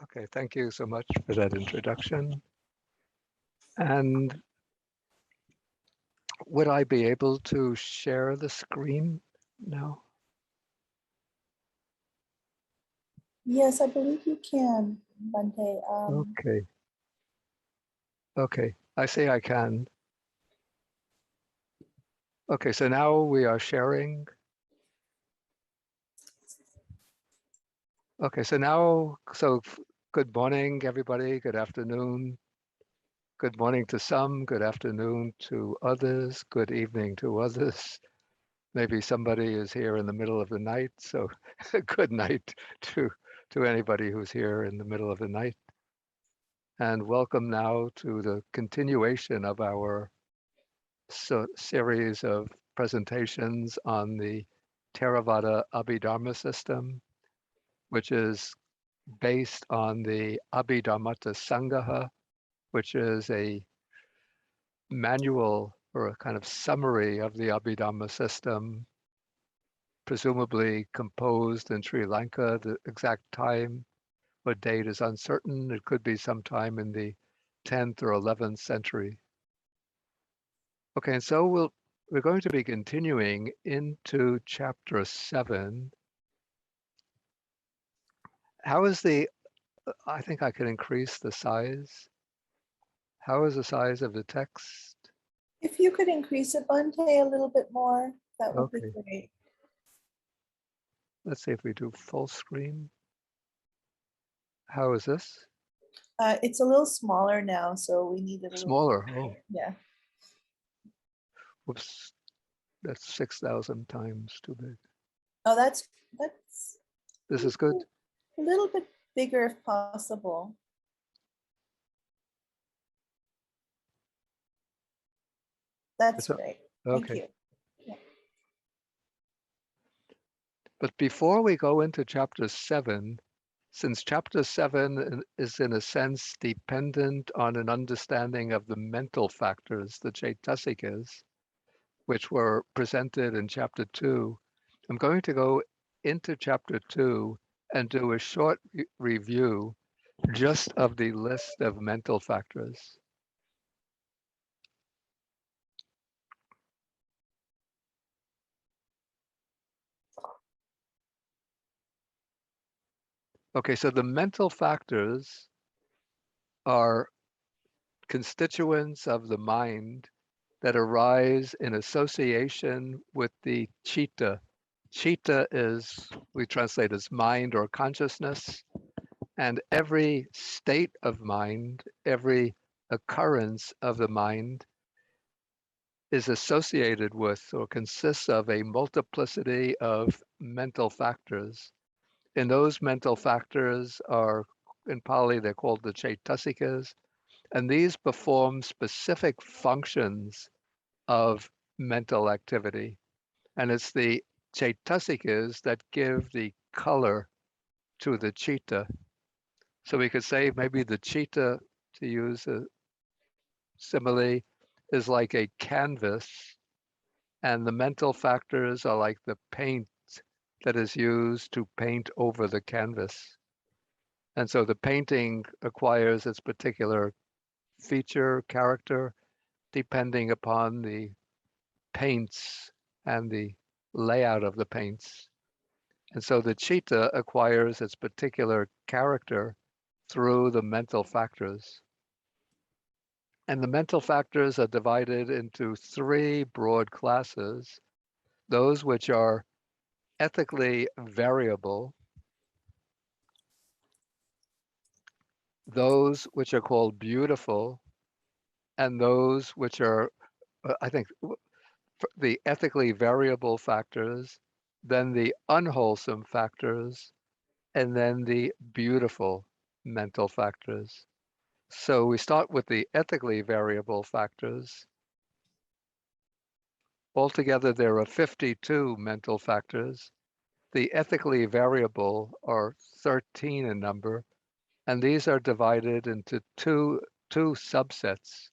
Okay, thank you so much for that introduction. And would I be able to share the screen now? Yes, I believe you can, Bante. Okay. Okay, I say I can. Okay, so now we are sharing. Okay, so now, good morning, everybody. Good afternoon. Good morning to some, good afternoon to others, good evening to others. Maybe somebody is here in the middle of the night, so good night to anybody who's here in the middle of the night. And welcome now to the continuation of our series of presentations on the Theravada Abhidharma system, which is based on the Abhidharmata Sangaha, which is a manual or a kind of summary of the Abhidharma system, presumably composed in Sri Lanka. The exact time or date is uncertain. It could be sometime in the 10th or 11th century. Okay, and so we're going to be continuing into chapter 7. How is I think I can increase the size. How is the size of the text? If you could increase it, Bante, a little bit more, that would be Okay. great. Let's see if we do full screen. How is this? It's a little smaller now, so we need it a little Smaller. Oh, yeah. whoops. That's 6,000 times too big. Oh, that's This is good. a little bit bigger if possible. That's great. Thank Okay. you. Yeah. But before we go into chapter 7, since chapter 7 is in a sense dependent on an understanding of the mental factors, the Chaitasikas, which were presented in chapter 2, I'm going to go into chapter 2 and do a short review just of the list of mental factors. Okay, so the mental factors are constituents of the mind that arise in association with the citta. Citta is, we translate as mind or consciousness, and every state of mind, every occurrence of the mind is associated with or consists of a multiplicity of mental factors. And those mental factors are, in Pali, they're called the Chaitasikas, and these perform specific functions of mental activity. And it's the Chaitasikas that give the color to the citta. So we could say maybe the citta, to use a simile, is like a canvas, and the mental factors are like the paint that is used to paint over the canvas. And so the painting acquires its particular feature, character, depending upon the paints and the layout of the paints. And so the citta acquires its particular character through the mental factors. And the mental factors are divided into 3 broad classes: those which are ethically variable, those which are called beautiful, and those which are, I think, the ethically variable factors, then the unwholesome factors, and then the beautiful mental factors. So we start with the ethically variable factors. Altogether, there are 52 mental factors. The ethically variable are 13 in number, and these are divided into two subsets.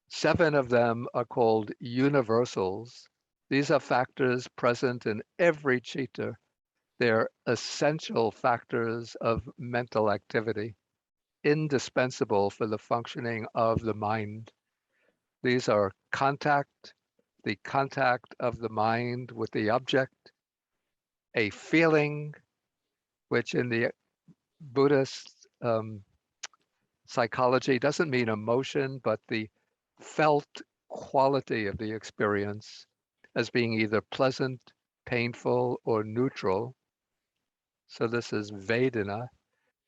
7 of them are called universals. These are factors present in every citta. They're essential factors of mental activity, indispensable for the functioning of the mind. These are contact, the contact of the mind with the object, a feeling, which in the Buddhist psychology doesn't mean emotion, but the felt quality of the experience as being either pleasant, painful, or neutral. So this is Vedana.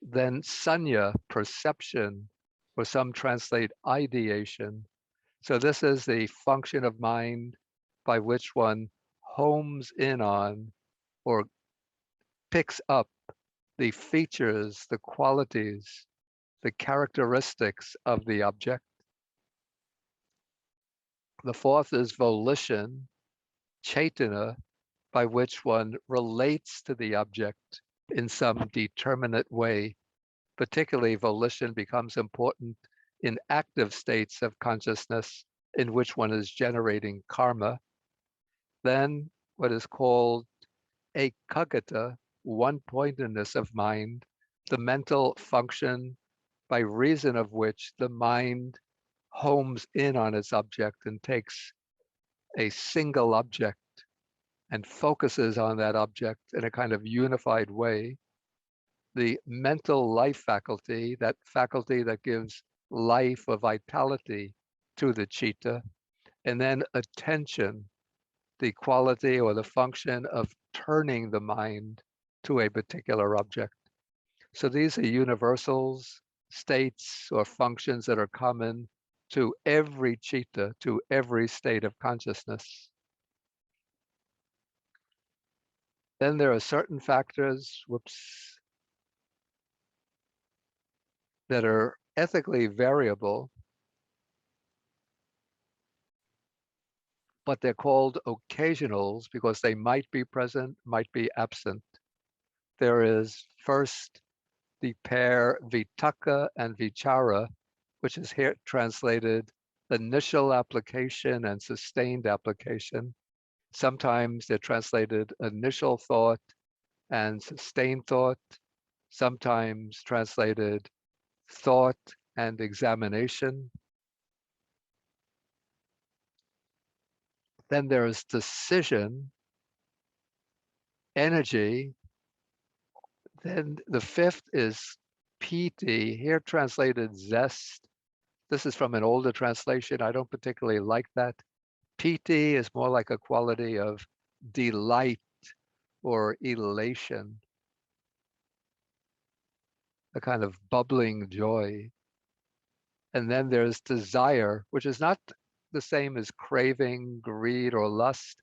Then Sanya, perception, or some translate ideation. So this is the function of mind by which one homes in on or picks up the features, the qualities, the characteristics of the object. The fourth is volition, chaitana, by which one relates to the object in some determinate way. Particularly, volition becomes important in active states of consciousness in which one is generating karma. Then what is called ekaggata, one-pointedness of mind, the mental function by reason of which the mind homes in on its object and takes a single object and focuses on that object in a kind of unified way. The mental life faculty, that faculty that gives life or vitality to the citta, and then attention, the quality or the function of turning the mind to a particular object. So these are universals, states or functions that are common to every citta, to every state of consciousness. Then there are certain factors, that are ethically variable, but they're called occasionals because they might be present, might be absent. There is first the pair vitaka and vichara, which is here translated initial application and sustained application. Sometimes they're translated initial thought and sustained thought, sometimes translated thought and examination. Then there's decision, energy. Then the fifth is piti, here translated zest. This is from an older translation. I don't particularly like that. Piti is more like a quality of delight or elation, a kind of bubbling joy. And then there's desire, which is not the same as craving, greed, or lust,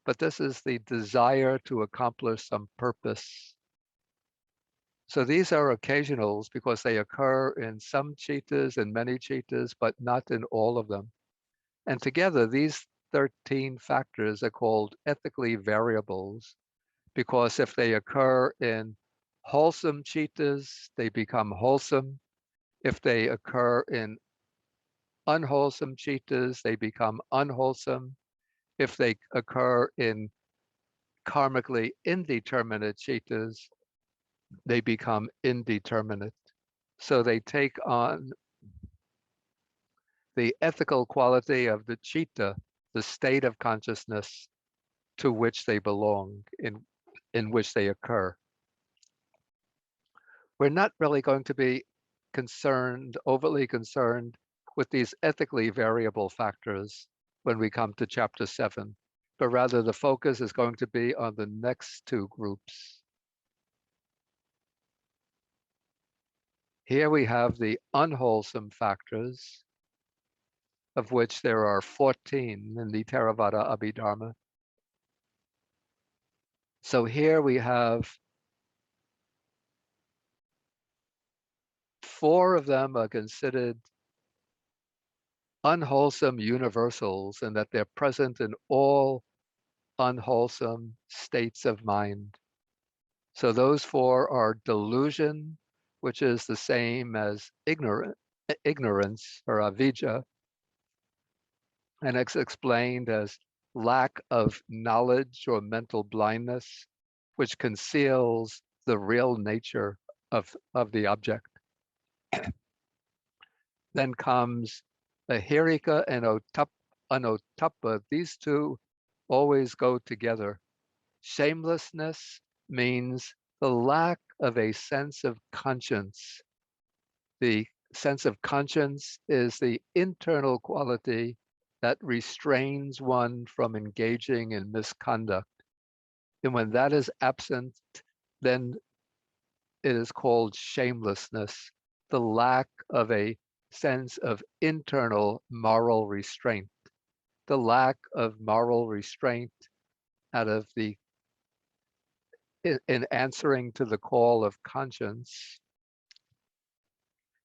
but this is the desire to accomplish some purpose. So these are occasionals because they occur in some cittas and many cittas, but not in all of them. And together, these 13 factors are called ethically variables because if they occur in wholesome cittas, they become wholesome. If they occur in unwholesome cittas, they become unwholesome. If they occur in karmically indeterminate cittas, they become indeterminate. So they take on the ethical quality of the citta, the state of consciousness to which they belong, in which they occur. We're not really going to be overly concerned with these ethically variable factors when we come to chapter 7, but rather the focus is going to be on the next two groups. Here we have the unwholesome factors, of which there are 14 in the Theravada Abhidharma. So here we have 4 of them are considered unwholesome universals and that they're present in all unwholesome states of mind. So those 4 are delusion, which is the same as ignorance or avidya, and it's explained as lack of knowledge or mental blindness, which conceals the real nature of the object. Then comes ahirika and anotapa. These two always go together. Shamelessness means the lack of a sense of conscience. The sense of conscience is the internal quality that restrains one from engaging in misconduct. And when that is absent, then it is called shamelessness, the lack of a sense of internal moral restraint, the lack of moral restraint out of the in answering to the call of conscience.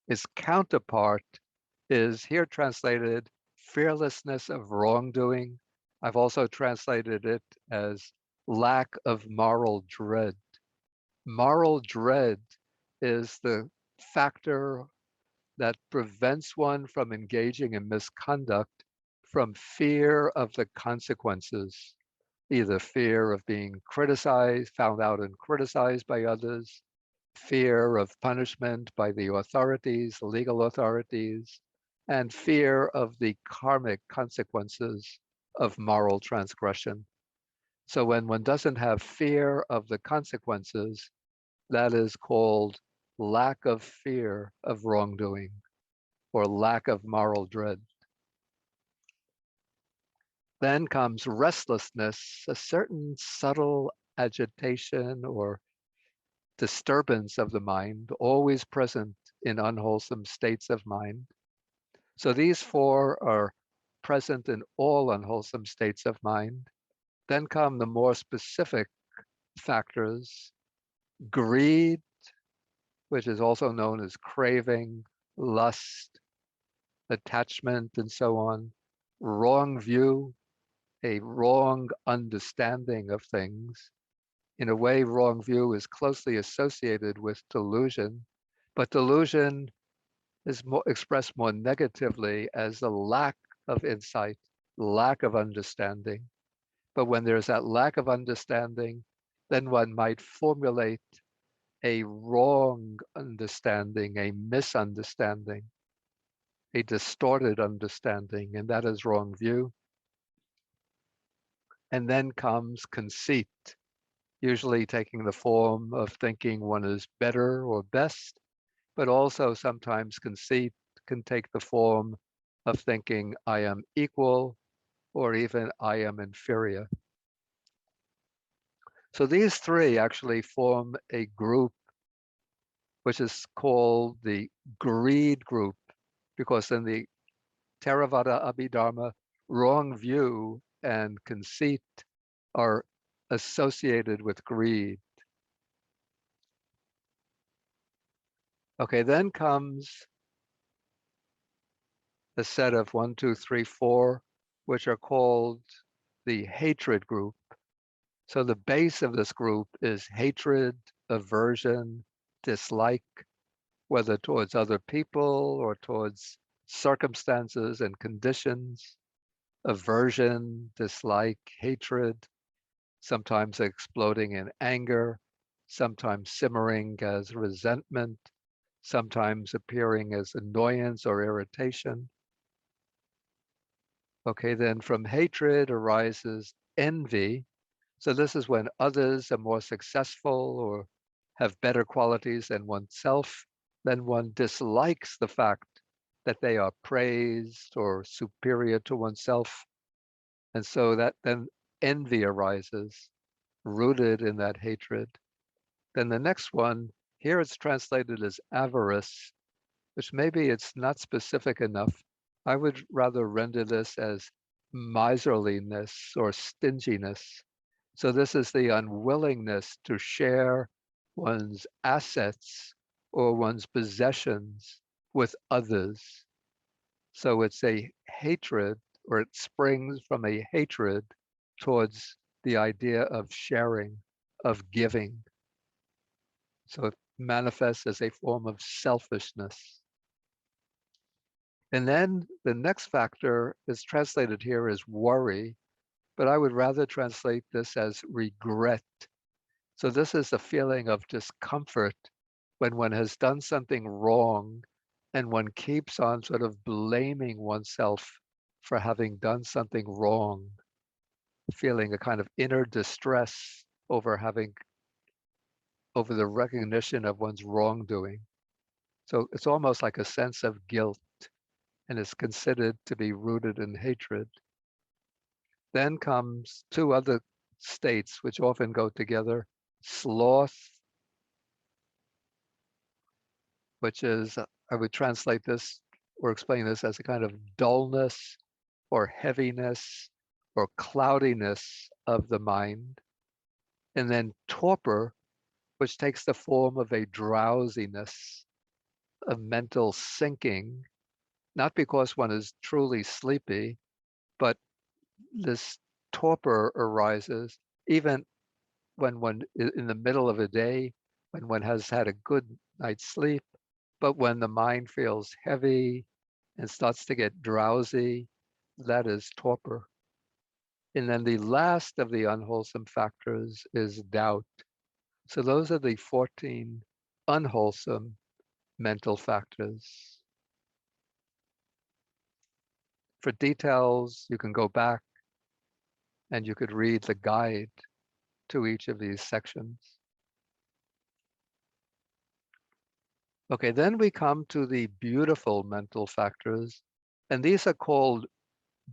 Its counterpart is here translated fearlessness of wrongdoing. I've also translated it as lack of moral dread. Moral dread is the factor that prevents one from engaging in misconduct from fear of the consequences, either fear of being criticized, found out and criticized by others, fear of punishment by the authorities, legal authorities, and fear of the karmic consequences of moral transgression. So when one doesn't have fear of the consequences, that is called lack of fear of wrongdoing or lack of moral dread. Then comes restlessness, a certain subtle agitation or disturbance of the mind, always present in unwholesome states of mind. So these four are present in all unwholesome states of mind. Then come the more specific factors, greed, which is also known as craving, lust, attachment, and so on, wrong view, a wrong understanding of things. In a way, wrong view is closely associated with delusion, but delusion is expressed more negatively as a lack of insight, lack of understanding. But when there's that lack of understanding, then one might formulate a wrong understanding, a misunderstanding, a distorted understanding, and that is wrong view. And then comes conceit, usually taking the form of thinking one is better or best, but also sometimes conceit can take the form of thinking I am equal or even I am inferior. So these three actually form a group which is called the greed group, because in the Theravada Abhidharma, wrong view and conceit are associated with greed. Okay, then comes a set of 1, 2, 3, 4, which are called the hatred group. So the base of this group is hatred, aversion, dislike, whether towards other people or towards circumstances and conditions, aversion, dislike, hatred, sometimes exploding in anger, sometimes simmering as resentment, sometimes appearing as annoyance or irritation. Okay, then from hatred arises envy. So this is when others are more successful or have better qualities than oneself, then one dislikes the fact that they are praised or superior to oneself. And so that then envy arises, rooted in that hatred. Then the next one, here it's translated as avarice, which maybe it's not specific enough. I would rather render this as miserliness or stinginess. So this is the unwillingness to share one's assets or one's possessions with others. So it's a hatred, or it springs from a hatred towards the idea of sharing, of giving. So it manifests as a form of selfishness. And then the next factor is translated here as worry, but I would rather translate this as regret. So this is a feeling of discomfort when one has done something wrong and one keeps on sort of blaming oneself for having done something wrong, feeling a kind of inner distress over the recognition of one's wrongdoing. So it's almost like a sense of guilt, and is considered to be rooted in hatred. Then comes two other states which often go together: sloth, which is, I would translate this or explain this as a kind of dullness or heaviness or cloudiness of the mind. And then torpor, which takes the form of a drowsiness, a mental sinking, not because one is truly sleepy, but this torpor arises even when one is in the middle of a day, when one has had a good night's sleep, but when the mind feels heavy and starts to get drowsy, that is torpor. And then the last of the unwholesome factors is doubt. So those are the 14 unwholesome mental factors. For details, you can go back and you could read the guide to each of these sections. Okay, then we come to the beautiful mental factors, and these are called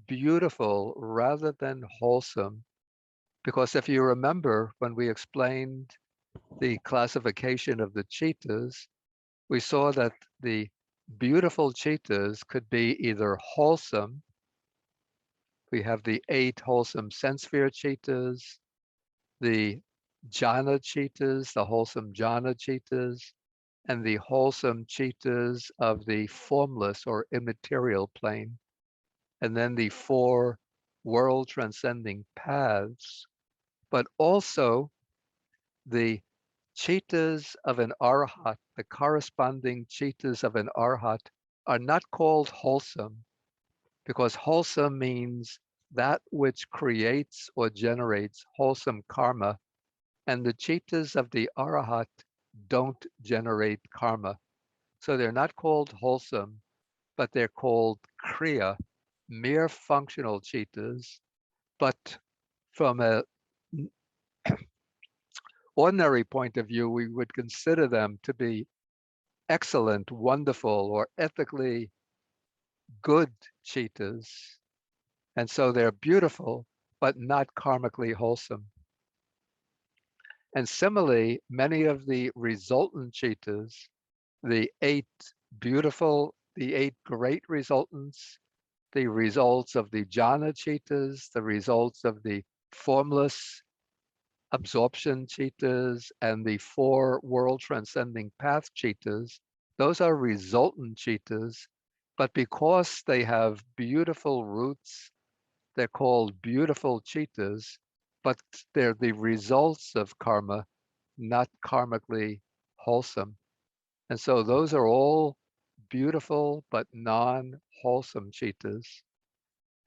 beautiful rather than wholesome, because if you remember when we explained the classification of the chittas, we saw that the beautiful chittas could be either wholesome. We have the 8 wholesome sense sphere chittas, the jhana chittas, the wholesome jhana chittas, and the wholesome chittas of the formless or immaterial plane, and then the 4 world transcending paths, but also the chittas of an arhat, the corresponding chittas of an arhat, are not called wholesome, because wholesome means that which creates or generates wholesome karma, and the chittas of the arhat don't generate karma. So they're not called wholesome, but they're called kriya, mere functional chittas. But from a ordinary point of view, we would consider them to be excellent, wonderful, or ethically good chittas. And so they're beautiful, but not karmically wholesome. And similarly, many of the resultant chittas, the 8 beautiful, the 8 great resultants, the results of the jhana chittas, the results of the formless absorption chittas, and the 4 world transcending path chittas, those are resultant chittas, but because they have beautiful roots, they're called beautiful chittas, but they're the results of karma, not karmically wholesome. And so those are all beautiful but non-wholesome chittas.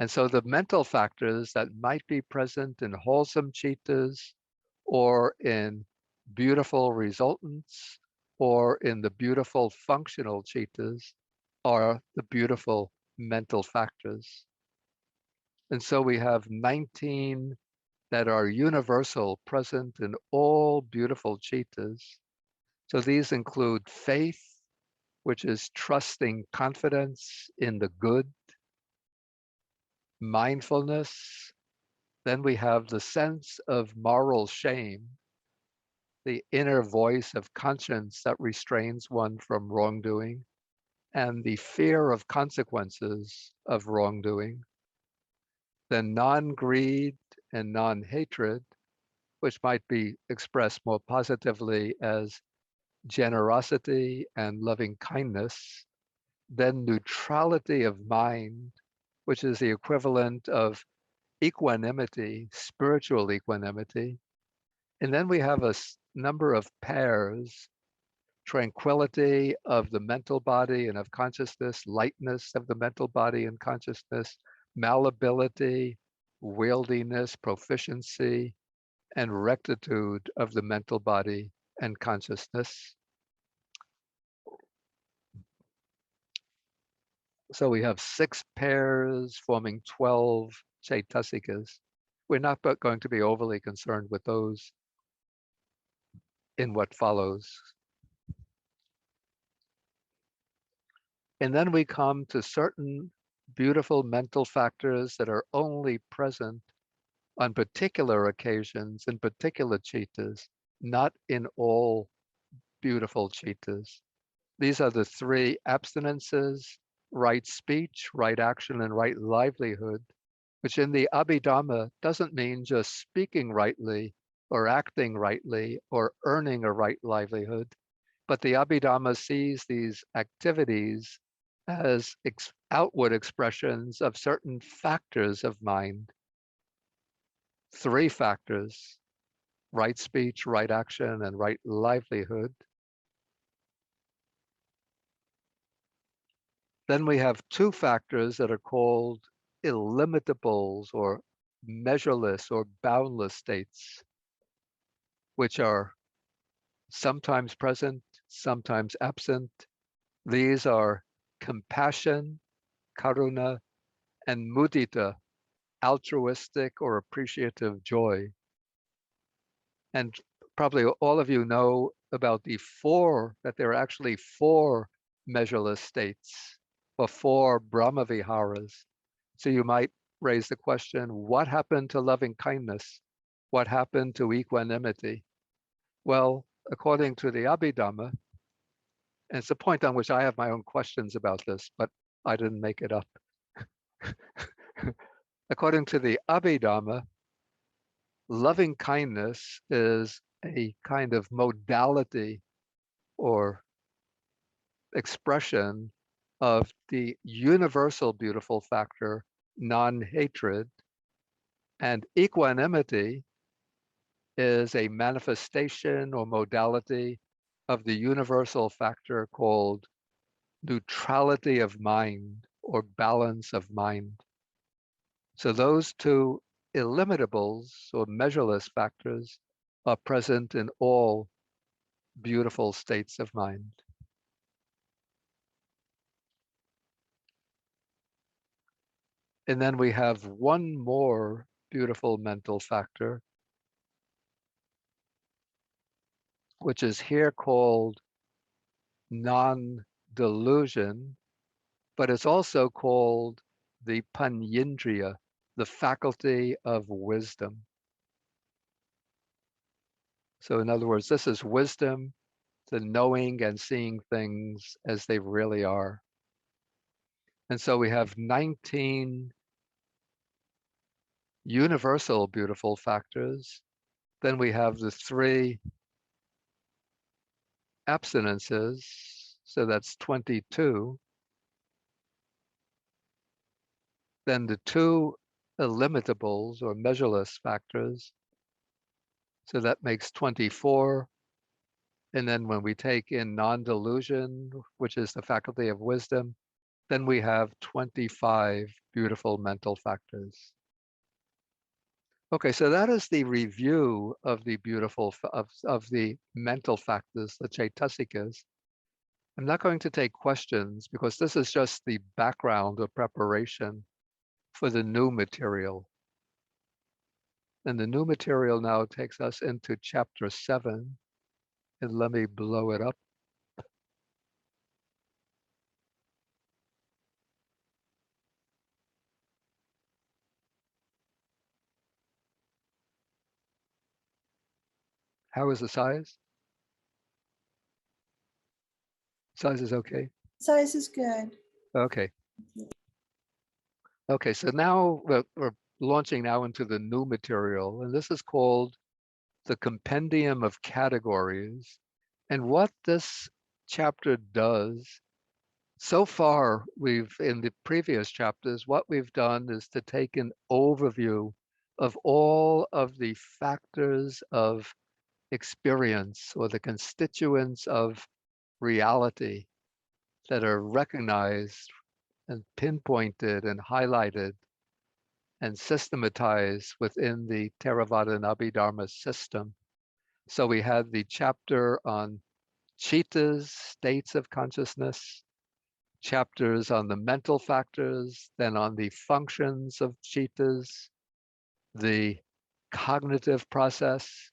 And so the mental factors that might be present in wholesome chittas or in beautiful resultants or in the beautiful functional chittas are the beautiful mental factors. And so we have 19 that are universal, present in all beautiful chittas. So these include faith, which is trusting confidence in the good, mindfulness. Then we have the sense of moral shame, the inner voice of conscience that restrains one from wrongdoing, and the fear of consequences of wrongdoing. Then non-greed and non-hatred, which might be expressed more positively as generosity and loving kindness. Then neutrality of mind, which is the equivalent of equanimity, spiritual equanimity. And then we have a number of pairs: tranquility of the mental body and of consciousness, lightness of the mental body and consciousness, malleability, wieldiness, proficiency, and rectitude of the mental body and consciousness. So we have 6 pairs forming 12 Chaitasikas. We're not going to be overly concerned with those in what follows. And then we come to certain beautiful mental factors that are only present on particular occasions in particular chittas, not in all beautiful chittas. These are the 3 abstinences: right speech, right action, and right livelihood, which in the Abhidharma doesn't mean just speaking rightly or acting rightly or earning a right livelihood, but the Abhidharma sees these activities as outward expressions of certain factors of mind. 3 factors: right speech, right action, and right livelihood. Then we have 2 factors that are called illimitables or measureless or boundless states, which are sometimes present, sometimes absent. These are compassion, karuna, and mudita, altruistic or appreciative joy. And probably all of you know about that there are actually 4 measureless states, or 4 Brahmaviharas. So you might raise the question, what happened to loving kindness? What happened to equanimity? Well, according to the Abhidharma, and it's a point on which I have my own questions about this, but I didn't make it up. According to the Abhidharma, loving kindness is a kind of modality or expression of the universal beautiful factor, non-hatred, and equanimity is a manifestation or modality of the universal factor called neutrality of mind or balance of mind. So those 2 illimitables or measureless factors are present in all beautiful states of mind. And then we have one more beautiful mental factor, which is here called non-delusion, but it's also called the panyindriya, the faculty of wisdom. So in other words, this is wisdom, the knowing and seeing things as they really are. And so we have 19 universal beautiful factors. Then we have the 3 abstinences, so that's 22. Then the 2 illimitables or measureless factors, so that makes 24. And then when we take in non-delusion, which is the faculty of wisdom, then we have 25 beautiful mental factors. Okay, so that is the review of the beautiful, of the mental factors, the Chaitasikas. I'm not going to take questions because this is just the background or preparation for the new material. And the new material now takes us into chapter 7. And let me blow it up. How is the size? Size is okay? Size is good. Okay. Okay, so now we're launching now into the new material, and this is called the Compendium of Categories. And what this chapter does, so far in the previous chapters, what we've done is to take an overview of all of the factors of experience or the constituents of reality that are recognized and pinpointed and highlighted and systematized within the Theravada and Abhidharma system. So we had the chapter on Chitas, states of consciousness, chapters on the mental factors, then on the functions of Chitas, the cognitive process,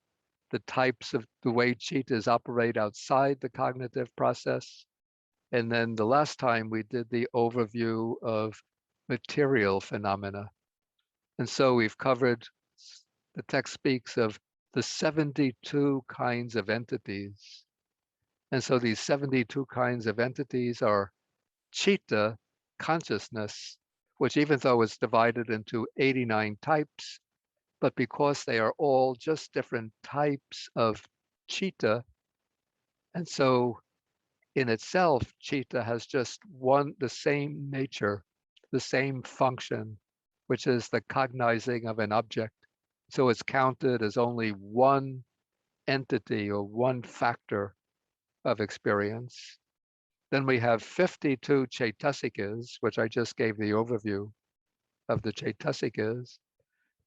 the types of the way Chitas operate outside the cognitive process. And then the last time we did the overview of material phenomena. And so we've covered, the text speaks of the 72 kinds of entities. And so these 72 kinds of entities are Chitta, consciousness, which even though it's divided into 89 types, but because they are all just different types of Chitta, and so in itself, Chitta has just the same nature, the same function, which is the cognizing of an object. So it's counted as only one entity or one factor of experience. Then we have 52 Chaitasikas, which I just gave the overview of the Chaitasikas.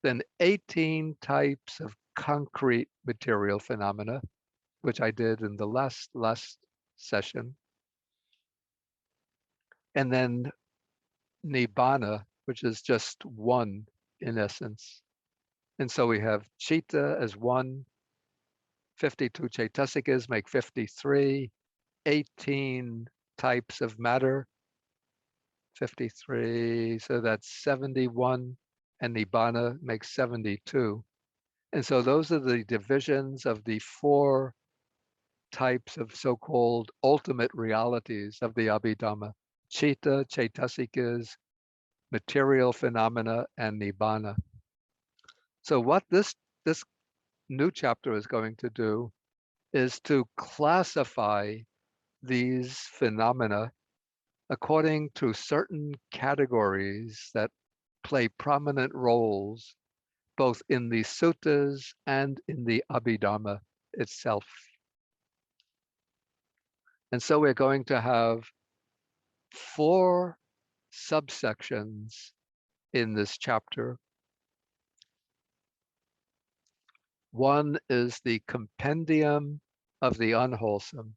Then 18 types of concrete material phenomena, which I did in the last session. And then Nibbana, which is just one in essence. And so we have Chitta as one, 52 Chaitasikas make 53, 18 types of matter, 53, so that's 71, and Nibbana makes 72. And so those are the divisions of the 4 types of so-called ultimate realities of the Abhidharma: Chitta, Chaitasikas, material phenomena, and Nibbana. So what this new chapter is going to do is to classify these phenomena according to certain categories that play prominent roles both in the suttas and in the Abhidharma itself. And so we're going to have 4 subsections in this chapter. One is the Compendium of the Unwholesome.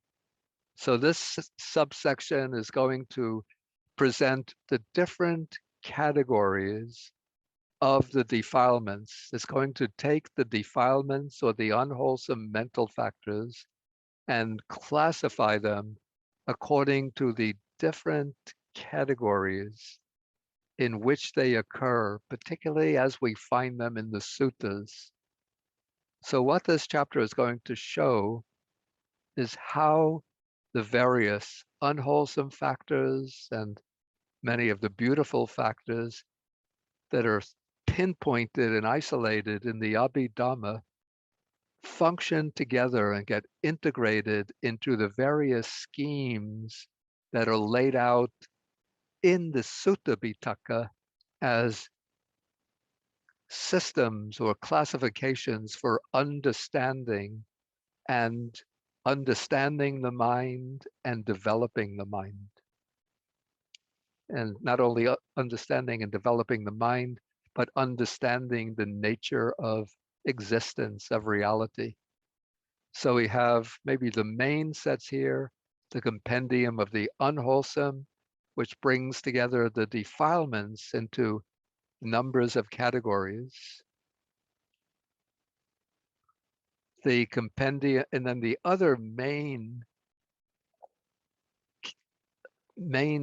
So this subsection is going to present the different categories of the defilements. It's going to take the defilements or the unwholesome mental factors and classify them according to the different categories in which they occur, particularly as we find them in the suttas. So what this chapter is going to show is how the various unwholesome factors and many of the beautiful factors that are pinpointed and isolated in the Abhidharma function together and get integrated into the various schemes that are laid out in the Sutta Pitaka as systems or classifications for understanding the mind and developing the mind. And not only understanding and developing the mind, but understanding the nature of existence, of reality. So we have maybe the main sets here, the Compendium of the Unwholesome, which brings together the defilements into numbers of categories. The Compendium, and then the other main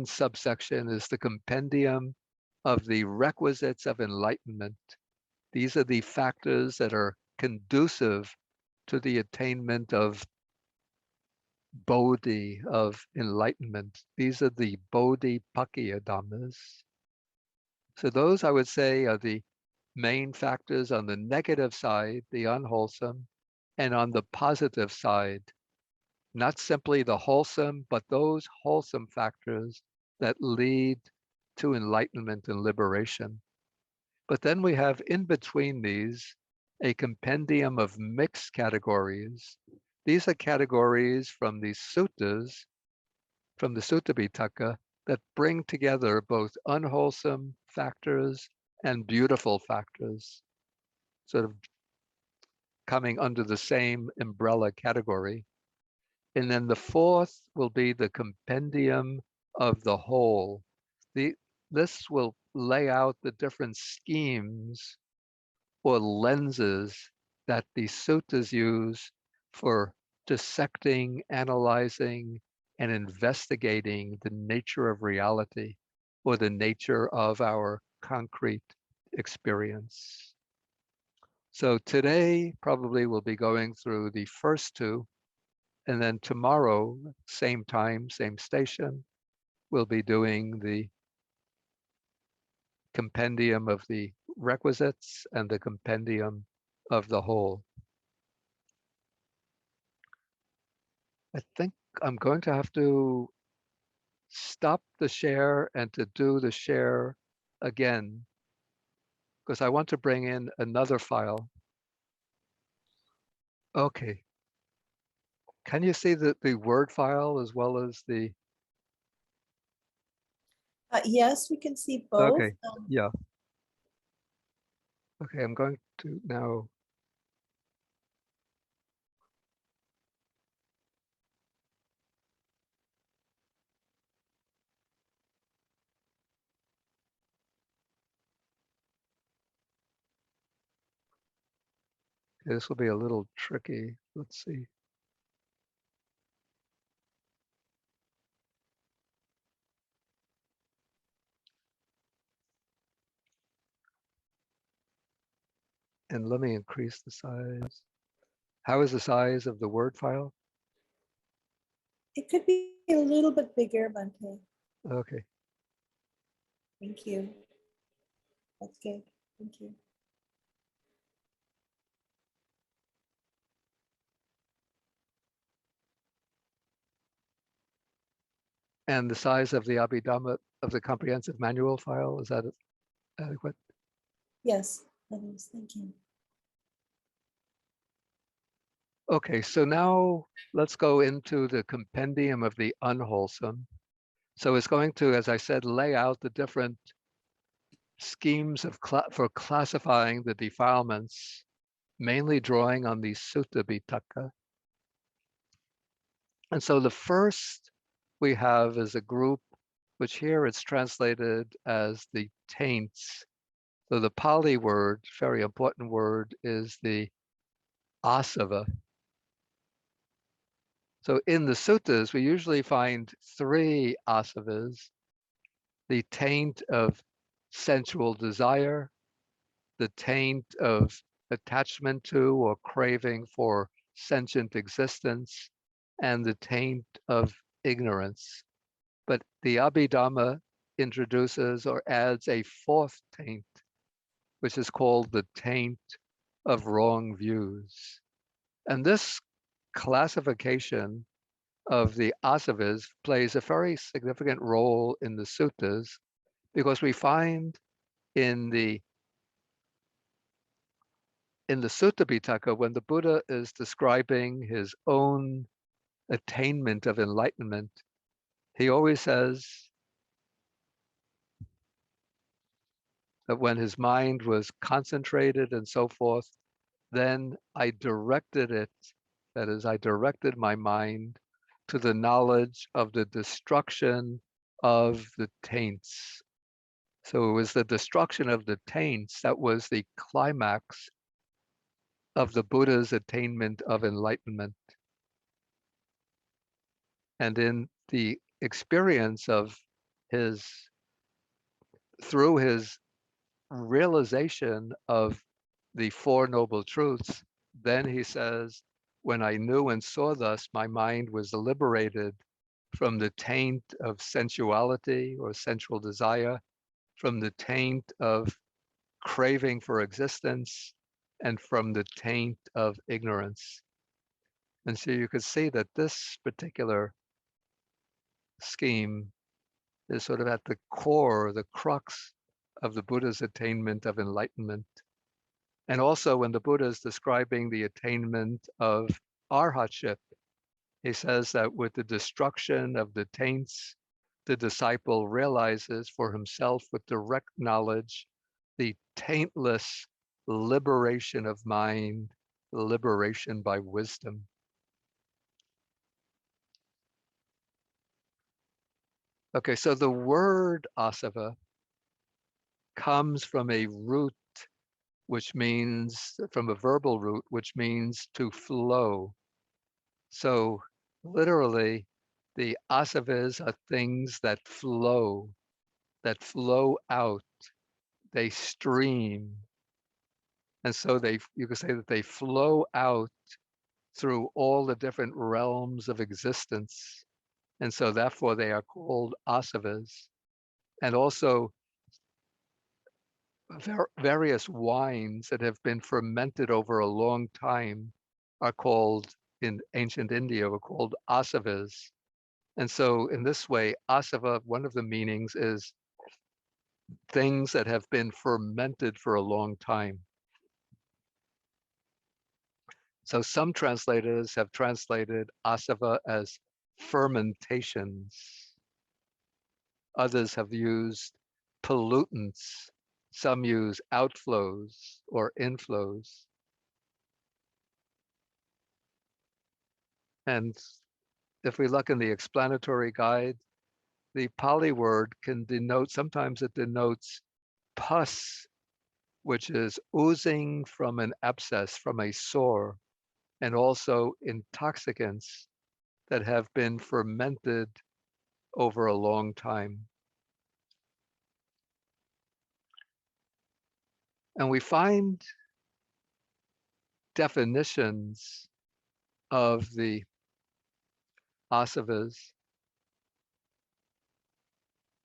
subsection is the Compendium of the Requisites of Enlightenment. These are the factors that are conducive to the attainment of Bodhi, of enlightenment. These are the Bodhi Pakya Dhammas. So those, I would say, are the main factors on the negative side, the unwholesome, and on the positive side, not simply the wholesome, but those wholesome factors that lead to enlightenment and liberation. But then we have in between these a compendium of mixed categories. These are categories from the suttas, from the Sutta Pitaka, that bring together both unwholesome factors and beautiful factors, sort of coming under the same umbrella category. And then the fourth will be the compendium of the whole. This will lay out the different schemes or lenses that the suttas use for dissecting, analyzing, and investigating the nature of reality or the nature of our concrete experience. So today probably we'll be going through the first two, and then tomorrow, same time, same station, we'll be doing the compendium of the requisites and the compendium of the whole. I think I'm going to have to stop the share and to do the share again, because I want to bring in another file. Okay. Can you see the Word file as well as the... Yes, we can see both. Okay, yeah. Okay, I'm going to now... This will be a little tricky. Let's see. And let me increase the size. How is the size of the Word file? It could be a little bit bigger, Bhante. Okay. Thank you. That's good. Thank you. And the size of the Abhidharma of the comprehensive manual file, is that adequate? Yes, that is. Thank you. Okay, so now let's go into the compendium of the unwholesome. So it's going to, as I said, lay out the different schemes of for classifying the defilements, mainly drawing on the Sutta Pitaka. And so the first we have is a group, which here it's translated as the taints. So the Pali word, very important word, is the Aseva. So in the suttas, we usually find three asavas: the taint of sensual desire, the taint of attachment to or craving for sentient existence, and the taint of ignorance. But the Abhidharma introduces or adds a fourth taint, which is called the taint of wrong views. And this classification of the asavas plays a very significant role in the suttas, because we find in the Sutta Pitaka, when the Buddha is describing his own attainment of enlightenment, he always says that when his mind was concentrated and so forth, then I directed it, that is, I directed my mind to the knowledge of the destruction of the taints. So it was the destruction of the taints that was the climax of the Buddha's attainment of enlightenment. And in the experience of through his realization of the Four Noble Truths, then he says, when I knew and saw thus, my mind was liberated from the taint of sensuality or sensual desire, from the taint of craving for existence, and from the taint of ignorance. And so you could see that this particular scheme is sort of at the core, the crux of the Buddha's attainment of enlightenment. And also when the Buddha is describing the attainment of arhatship, he says that with the destruction of the taints, the disciple realizes for himself with direct knowledge the taintless liberation of mind, liberation by wisdom. Okay, so the word Asava comes from a root, which means, from a verbal root, which means to flow. So literally, the asavas are things that flow out, they stream. And so you could say that they flow out through all the different realms of existence. And so therefore they are called asavas. And also various wines that have been fermented over a long time are called, in ancient India, were called asavas. And so in this way, asava, one of the meanings is things that have been fermented for a long time. So some translators have translated asava as fermentations. Others have used pollutants. Some use outflows or inflows. And if we look in the explanatory guide, the Pali word can denote, sometimes it denotes pus, which is oozing from an abscess, from a sore, and also intoxicants that have been fermented over a long time. And we find definitions of the asavas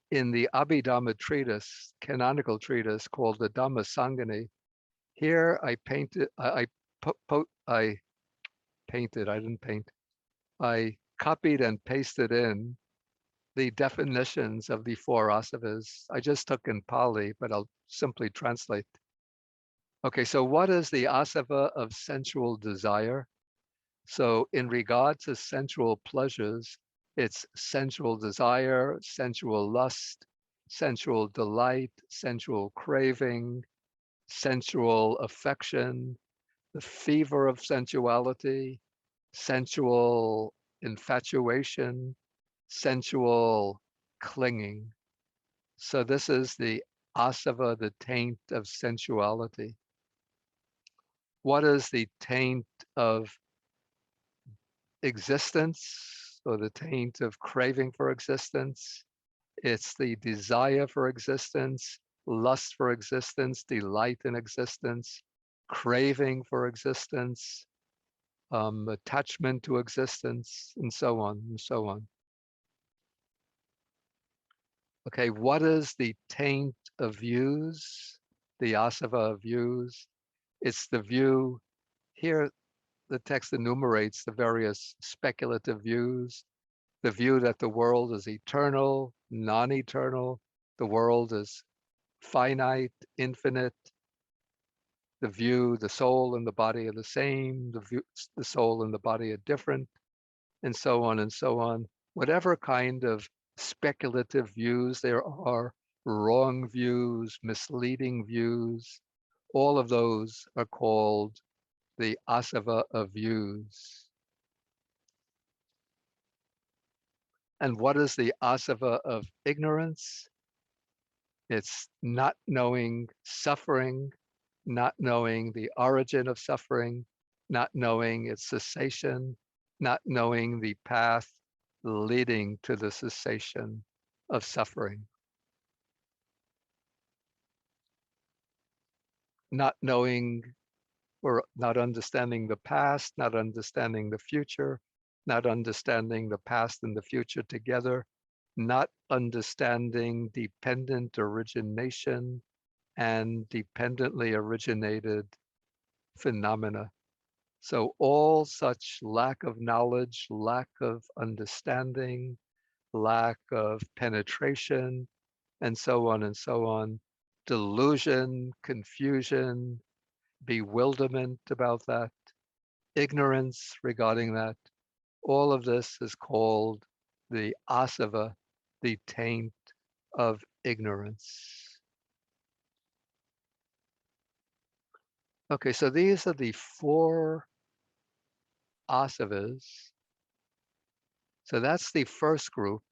in the Abhidharma treatise, canonical treatise called the Dhammasangani. Here I painted, I painted, I didn't paint. I copied and pasted in the definitions of the four asavas. I just took in Pali, but I'll simply translate. Okay, so what is the asava of sensual desire? So in regard to sensual pleasures, it's sensual desire, sensual lust, sensual delight, sensual craving, sensual affection, the fever of sensuality, sensual infatuation, sensual clinging. So this is the asava, the taint of sensuality. What is the taint of existence, or the taint of craving for existence? It's the desire for existence, lust for existence, delight in existence, craving for existence, attachment to existence, and so on and so on. Okay, what is the taint of views? The asava of views. It's the view. Here, the text enumerates the various speculative views. The view that the world is eternal, non-eternal, the world is finite, infinite. The view, the soul and the body are the same, the soul and the body are different, and so on and so on. Whatever kind of speculative views there are, wrong views, misleading views, all of those are called the asava of views. And what is the asava of ignorance? It's not knowing suffering, not knowing the origin of suffering, not knowing its cessation, not knowing the path leading to the cessation of suffering. Not knowing or not understanding the past, not understanding the future, not understanding the past and the future together, not understanding dependent origination and dependently originated phenomena. So all such lack of knowledge, lack of understanding, lack of penetration, and so on, delusion, confusion, bewilderment about that, ignorance regarding that, all of this is called the asava, the taint of ignorance. Okay, so these are the 4 asavas. So that's the first group.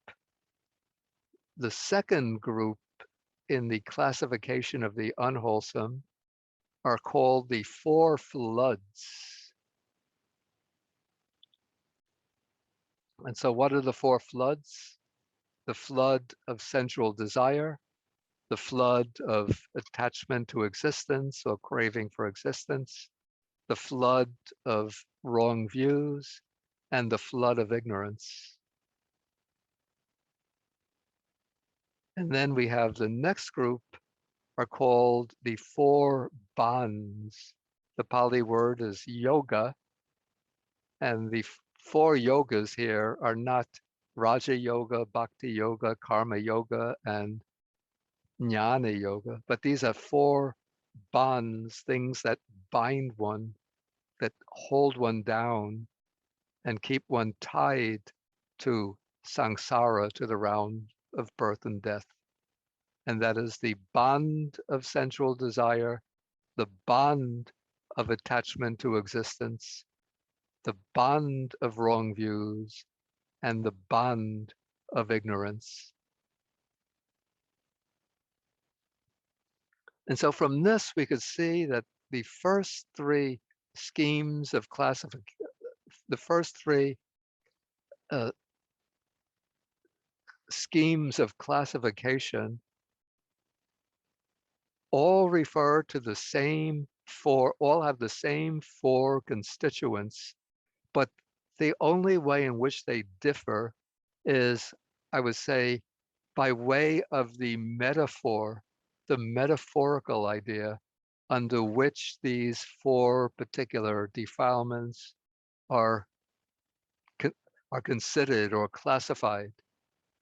The second group in the classification of the unwholesome are called the 4 floods. And so what are the 4 floods? The flood of sensual desire, the flood of attachment to existence or craving for existence, the flood of wrong views, and the flood of ignorance. And then we have the next group are called the 4 bonds. The Pali word is yoga, and the 4 yogas here are not Raja Yoga, Bhakti Yoga, Karma Yoga, and Jnana Yoga, but these are 4 bonds, things that bind one, that hold one down and keep one tied to samsara, to the round of birth and death. And that is the bond of sensual desire, the bond of attachment to existence, the bond of wrong views, and the bond of ignorance. And so from this, we could see that the first 3 schemes of classification, the first 3 schemes of classification all refer to the same 4, all have the same 4 constituents, but the only way in which they differ is, I would say, by way of the metaphor, the metaphorical idea under which these 4 particular defilements are, are considered or classified.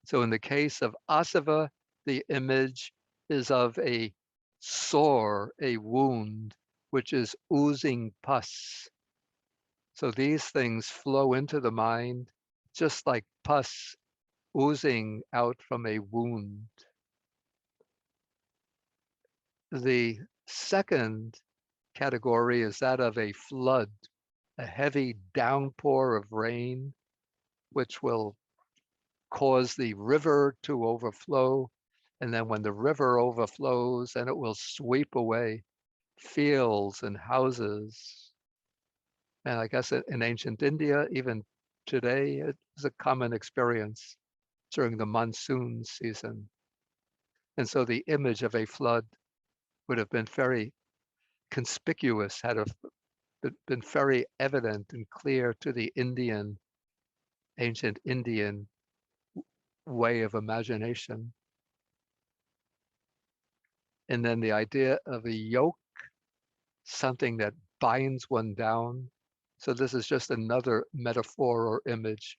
So in the case of Aseva, the image is of a sore, a wound, which is oozing pus. So these things flow into the mind just like pus oozing out from a wound. The second category is that of a flood, a heavy downpour of rain, which will cause the river to overflow. And then when the river overflows, then it will sweep away fields and houses. And I guess in ancient India, even today, it's a common experience during the monsoon season. And so the image of a flood would have been very conspicuous, had been very evident and clear to the ancient Indian way of imagination. And then the idea of a yoke, something that binds one down. So this is just another metaphor or image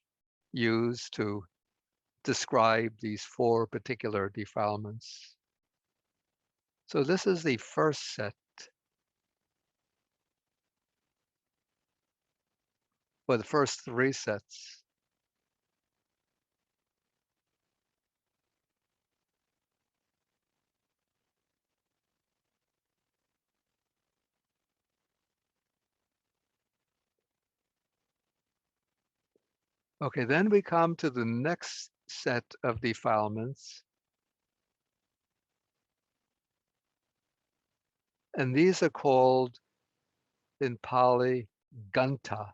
used to describe these 4 particular defilements. So this is the first set. Or the first 3 sets. Okay, then we come to the next set of defilements. And these are called in Pali ganta,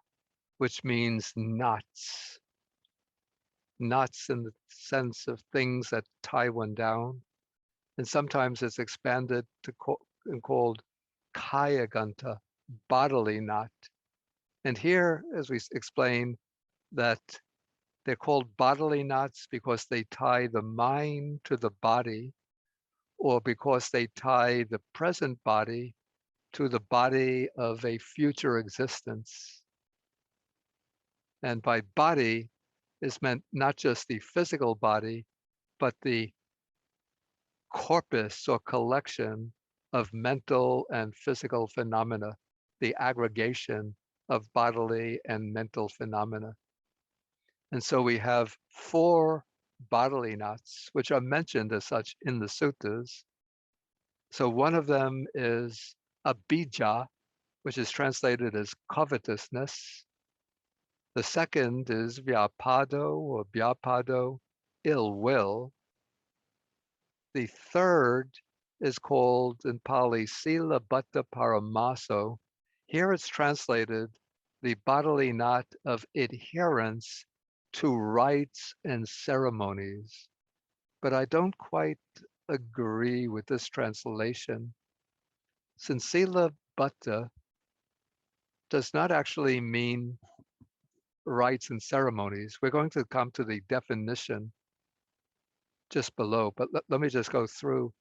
which means knots. Knots in the sense of things that tie one down. And sometimes it's expanded to called kaya ganta, bodily knot. And here, as we explain, that they're called bodily knots because they tie the mind to the body, or because they tie the present body to the body of a future existence. And by body is meant not just the physical body, but the corpus or collection of mental and physical phenomena, the aggregation of bodily and mental phenomena. And so we have 4 bodily knots, which are mentioned as such in the suttas. So one of them is abhijja, which is translated as covetousness. The second is vyapado or vyapado, ill will. The third is called in Pali sila bhatta paramaso. Here it's translated the bodily knot of adherence to rites and ceremonies. But I don't quite agree with this translation, since sila bhatta does not actually mean rites and ceremonies. We're going to come to the definition just below, but let me just go through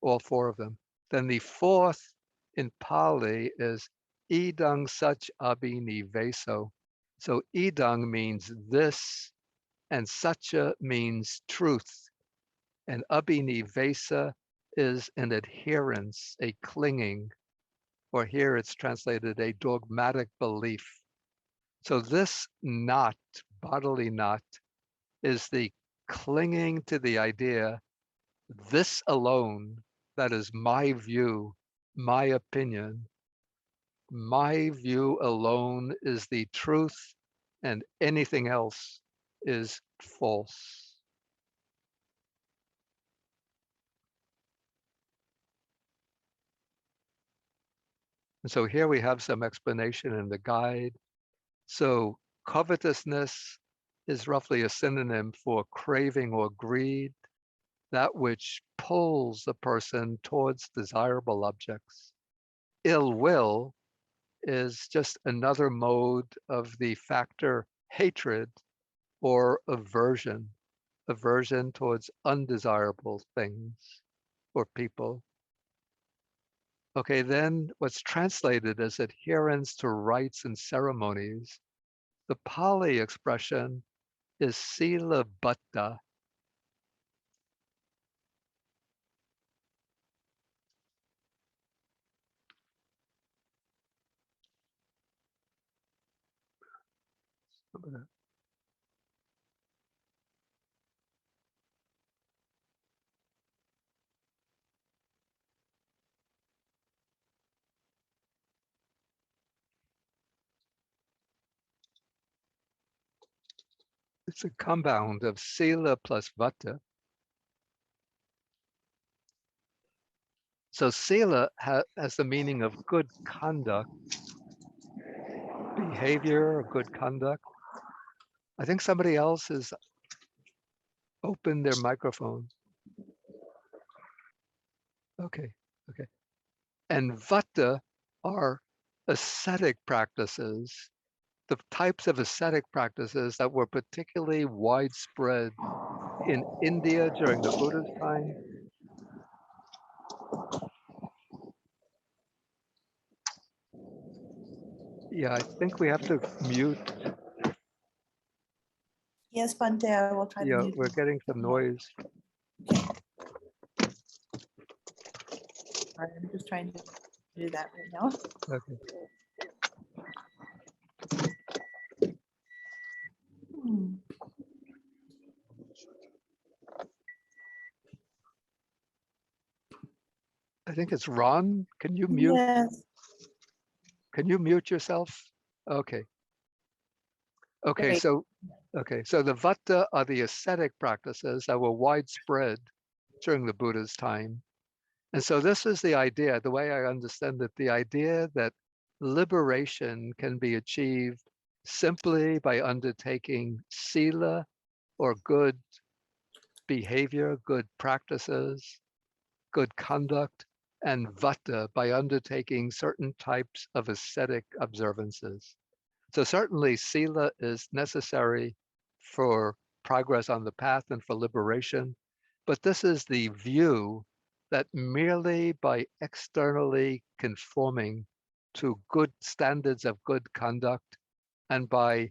all four of them. Then the fourth in Pali is idang such abhiniveso. So idang means this, and sacha means truth, and abhinivesa is an adherence, a clinging, or here it's translated a dogmatic belief. So this knot, bodily knot, is the clinging to the idea, this alone, that is my view, my opinion, my view alone is the truth, and anything else is false. And so here we have some explanation in the guide. So covetousness is roughly a synonym for craving or greed, that which pulls the person towards desirable objects. Ill will is just another mode of the factor hatred or aversion, aversion towards undesirable things or people. Okay, then what's translated as adherence to rites and ceremonies, the Pali expression is sila bhatta. It's a compound of sila plus vata. So sila has the meaning of good conduct, behavior, or good conduct. I think somebody else has opened their microphone. Okay, okay. And vata are ascetic practices, the types of ascetic practices that were particularly widespread in India during the Buddha's time. Yeah, I think we have to mute. Yes, Bante, I will try to Yeah, mute we're him. getting some noise. Sorry, I'm just trying to do that right now. Okay. Hmm. I think it's Ron. Can you mute? Yes. Can you mute yourself? Okay. Okay, Great. so the vata are the ascetic practices that were widespread during the Buddha's time. And so this is the idea, the way I understand it, the idea that liberation can be achieved simply by undertaking sila or good behavior, good practices, good conduct, and vata by undertaking certain types of ascetic observances. So certainly sila is necessary for progress on the path and for liberation, but this is the view that merely by externally conforming to good standards of good conduct and by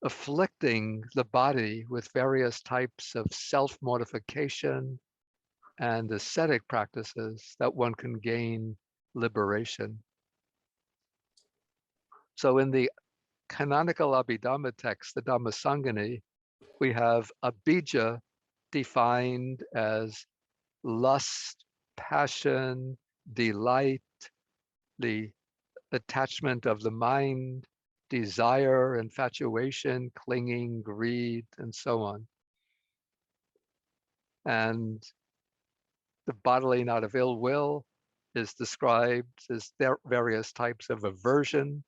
afflicting the body with various types of self-mortification and ascetic practices that one can gain liberation. So in the canonical Abhidharma text, the Dhammasangani, we have abhija defined as lust, passion, delight, the attachment of the mind, desire, infatuation, clinging, greed, and so on. And the bodily knot of ill will is described as there various types of aversion.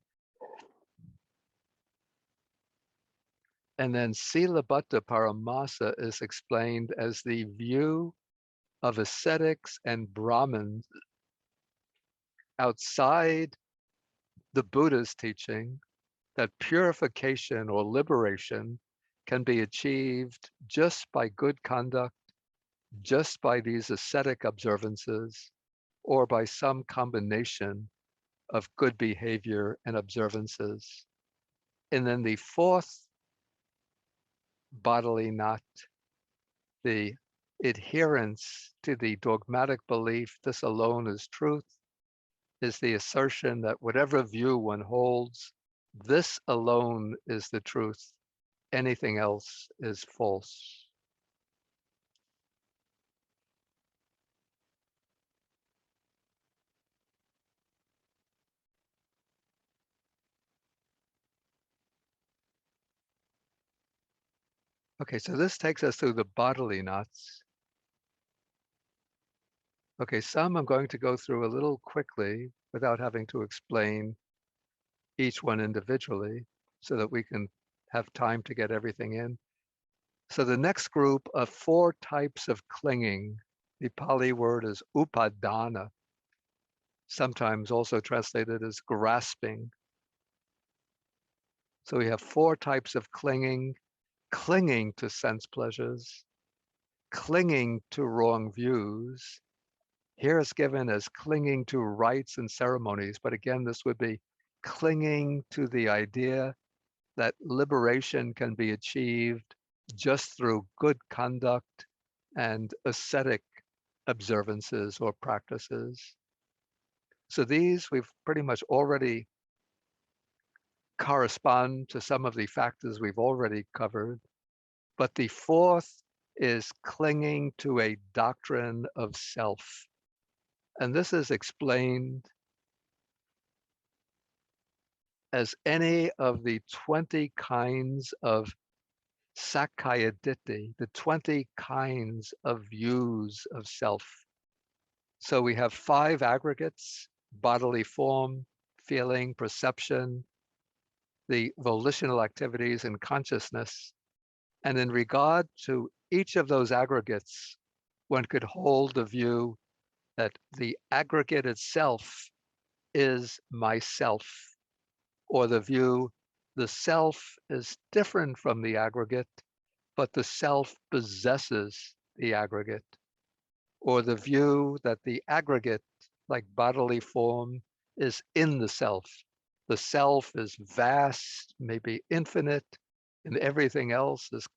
And then Silabbata Paramasa is explained as the view of ascetics and Brahmins outside the Buddha's teaching that purification or liberation can be achieved just by good conduct, just by these ascetic observances, or by some combination of good behavior and observances. And then the fourth bodily knot, the adherence to the dogmatic belief this alone is truth, is the assertion that whatever view one holds, this alone is the truth. Anything else is false. Okay, so this takes us through the bodily knots. Okay, some I'm going to go through a little quickly without having to explain each one individually so that we can have time to get everything in. So the next group of 4 types of clinging, the Pali word is Upadhana, sometimes also translated as grasping. So we have 4 types of clinging: clinging to sense pleasures, clinging to wrong views. Here is given as clinging to rites and ceremonies, but again, this would be clinging to the idea that liberation can be achieved just through good conduct and ascetic observances or practices. So these we've pretty much already correspond to some of the factors we've already covered. But the fourth is clinging to a doctrine of self. And this is explained as any of the 20 kinds of Sakkaya Ditthi, the 20 kinds of views of self. So we have 5 aggregates: bodily form, feeling, perception, the volitional activities, and consciousness. And in regard to each of those aggregates, one could hold the view that the aggregate itself is myself, or the view the self is different from the aggregate, but the self possesses the aggregate, or the view that the aggregate, like bodily form, is in the self. The self is vast, maybe infinite, and everything else is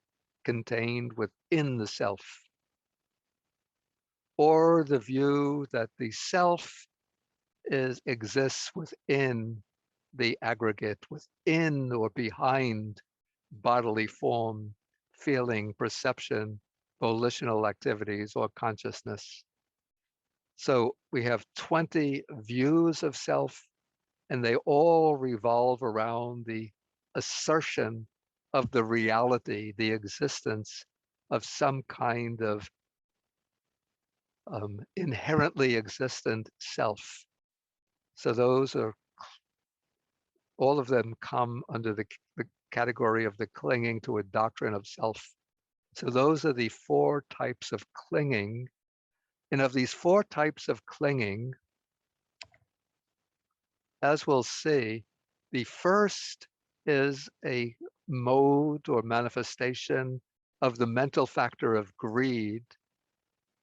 contained within the self. Or the view that the self exists within the aggregate, within or behind bodily form, feeling, perception, volitional activities, or consciousness. So we have 20 views of self, and they all revolve around the assertion of the reality, the existence of some kind of inherently existent self. So those are, all of them come under the category of the clinging to a doctrine of self. So those are the 4 types of clinging. And of these 4 types of clinging, as we'll see, the first is a mode or manifestation of the mental factor of greed,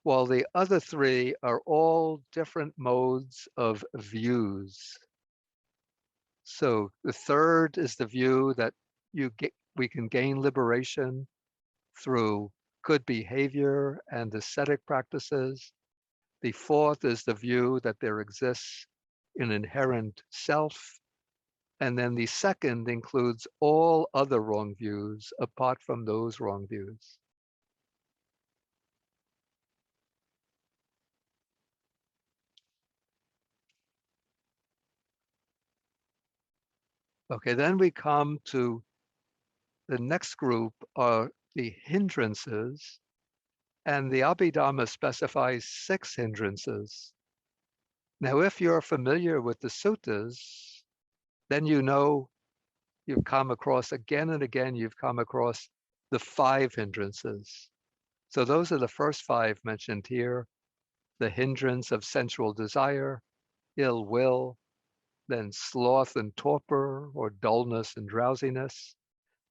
while the other 3 are all different modes of views. So the third is the view that we can gain liberation through good behavior and ascetic practices. The fourth is the view that there exists an inherent self. And then the second includes all other wrong views apart from those wrong views. Okay, then we come to the next group are the hindrances, and the Abhidharma specifies 6 hindrances. Now, if you're familiar with the suttas, then you know you've come across again and again, you've come across the 5 hindrances. So those are the first 5 mentioned here: the hindrance of sensual desire, ill will, then sloth and torpor, or dullness and drowsiness,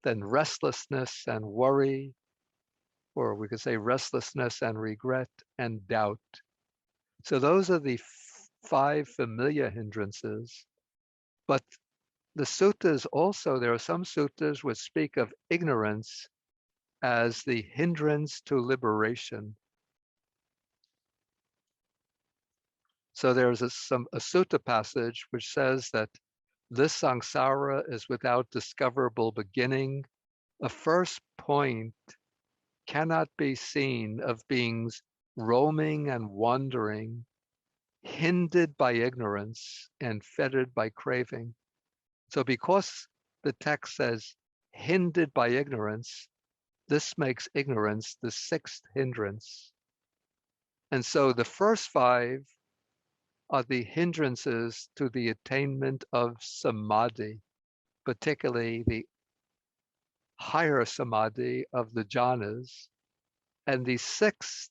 then restlessness and worry, or we could say restlessness and regret and doubt. So those are the 5 familiar hindrances. But the suttas also, there are some suttas which speak of ignorance as the hindrance to liberation. So there's a sutta passage which says that this samsara is without discoverable beginning. A first point cannot be seen of beings roaming and wandering, hindered by ignorance and fettered by craving. So because the text says hindered by ignorance, this makes ignorance the 6th hindrance. And so the first 5 are the hindrances to the attainment of samadhi, particularly the higher samadhi of the jhanas. And the 6th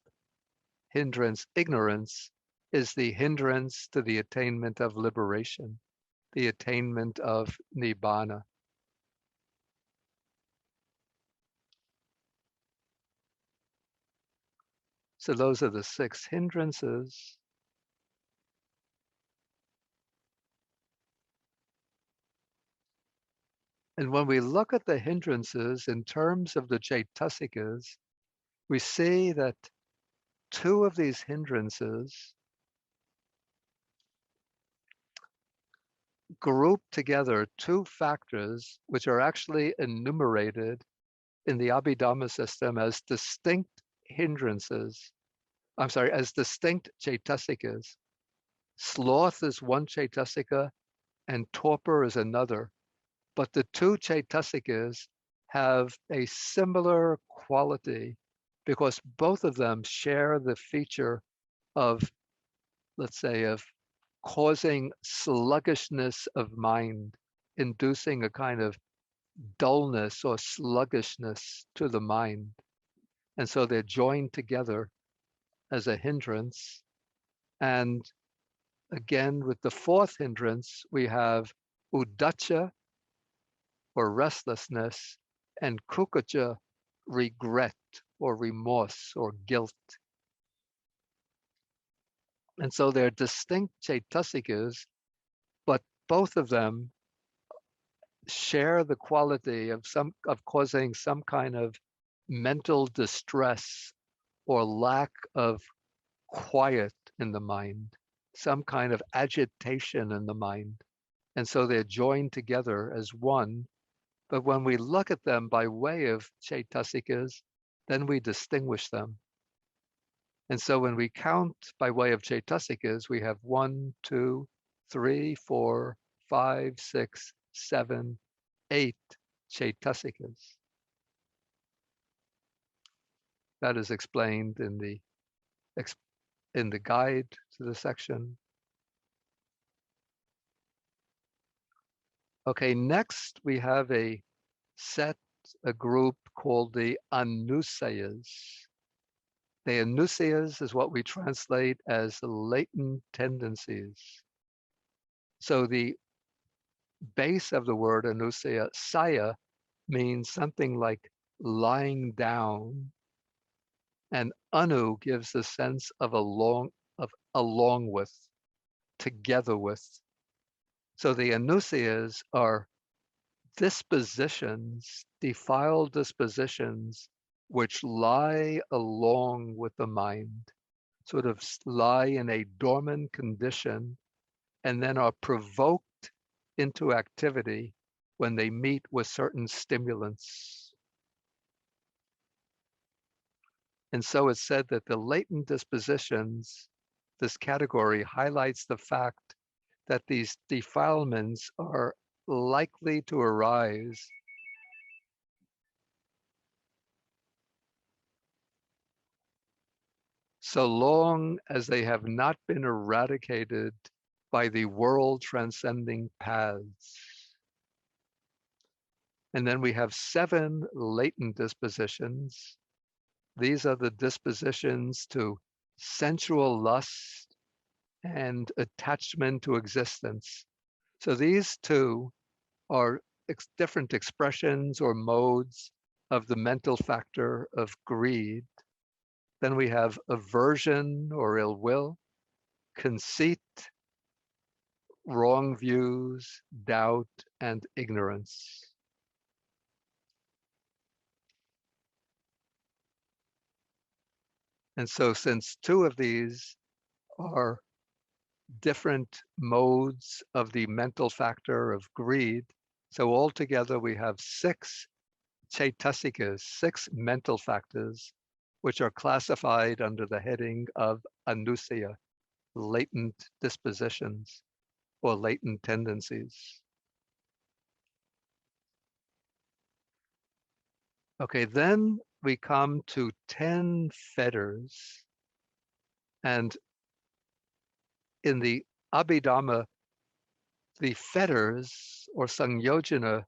hindrance, ignorance, is the hindrance to the attainment of liberation, the attainment of nibbana. So those are the 6 hindrances. And when we look at the hindrances in terms of the Chaitasikas, we see that 2 of these hindrances group together 2 factors which are actually enumerated in the Abhidharma system as distinct hindrances. As distinct Chaitasikas. Sloth is one Chaitasika and torpor is another. But the 2 Chaitasikas have a similar quality because both of them share the feature of, let's say, of causing sluggishness of mind, inducing a kind of dullness or sluggishness to the mind. And so they're joined together as a hindrance. And again, with the 4th hindrance, we have uddhacca, or restlessness, and kukucca, regret or remorse or guilt. And so they're distinct Chaitasikas, but both of them share the quality of causing some kind of mental distress or lack of quiet in the mind, some kind of agitation in the mind. And so they're joined together as one. But when we look at them by way of Chaitasikas, then we distinguish them. And so when we count by way of Chaitasikas, we have 1, 2, 3, 4, 5, 6, 7, 8 Chaitasikas. That is explained in the guide to the section. Okay, next we have a group called the Inucias. The Inucias is what we translate as latent tendencies. So the base of the word Inucia, saya, means something like lying down, and anu gives the sense of along with, together with. So the Inucias are dispositions, defiled dispositions, which lie along with the mind, sort of lie in a dormant condition, and then are provoked into activity when they meet with certain stimulants. And so it's said that the latent dispositions, this category highlights the fact that these defilements are likely to arise so long as they have not been eradicated by the world transcending paths. And then we have 7 latent dispositions. These are the dispositions to sensual lust and attachment to existence. So these two are different expressions or modes of the mental factor of greed. Then we have aversion or ill will, conceit, wrong views, doubt, and ignorance. And so since 2 of these are different modes of the mental factor of greed, so altogether we have 6 chaitasikas, 6 mental factors, which are classified under the heading of anusia, latent dispositions or latent tendencies. Okay, then we come to 10 fetters. And in the Abhidharma, the fetters or sangyojana,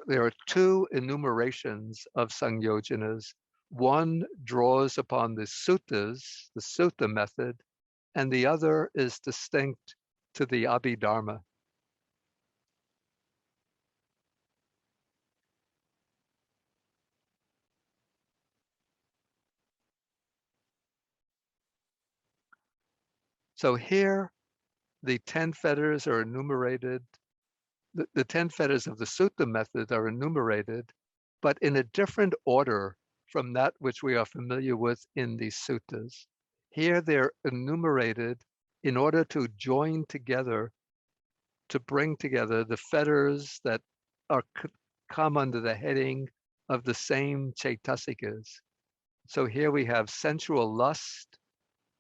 there are 2 enumerations of sangyojanas. One draws upon the suttas, the sutta method, and the other is distinct to the Abhidharma. So here, the 10 fetters are enumerated. The 10 fetters of the sutta method are enumerated, but in a different order from that which we are familiar with in the suttas. Here they're enumerated in order to join together, to bring together the fetters that are come under the heading of the same chaitasikas. So here we have sensual lust,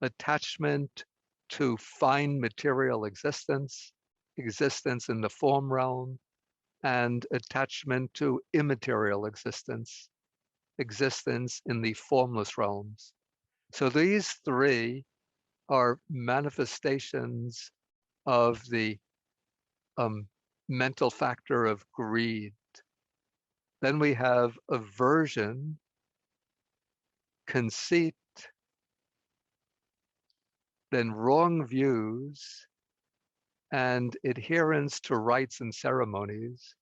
attachment to fine material existence, existence in the form realm, and attachment to immaterial existence, existence in the formless realms. So these 3 are manifestations of the mental factor of greed. Then we have aversion, conceit, then wrong views, and adherence to rites and ceremonies.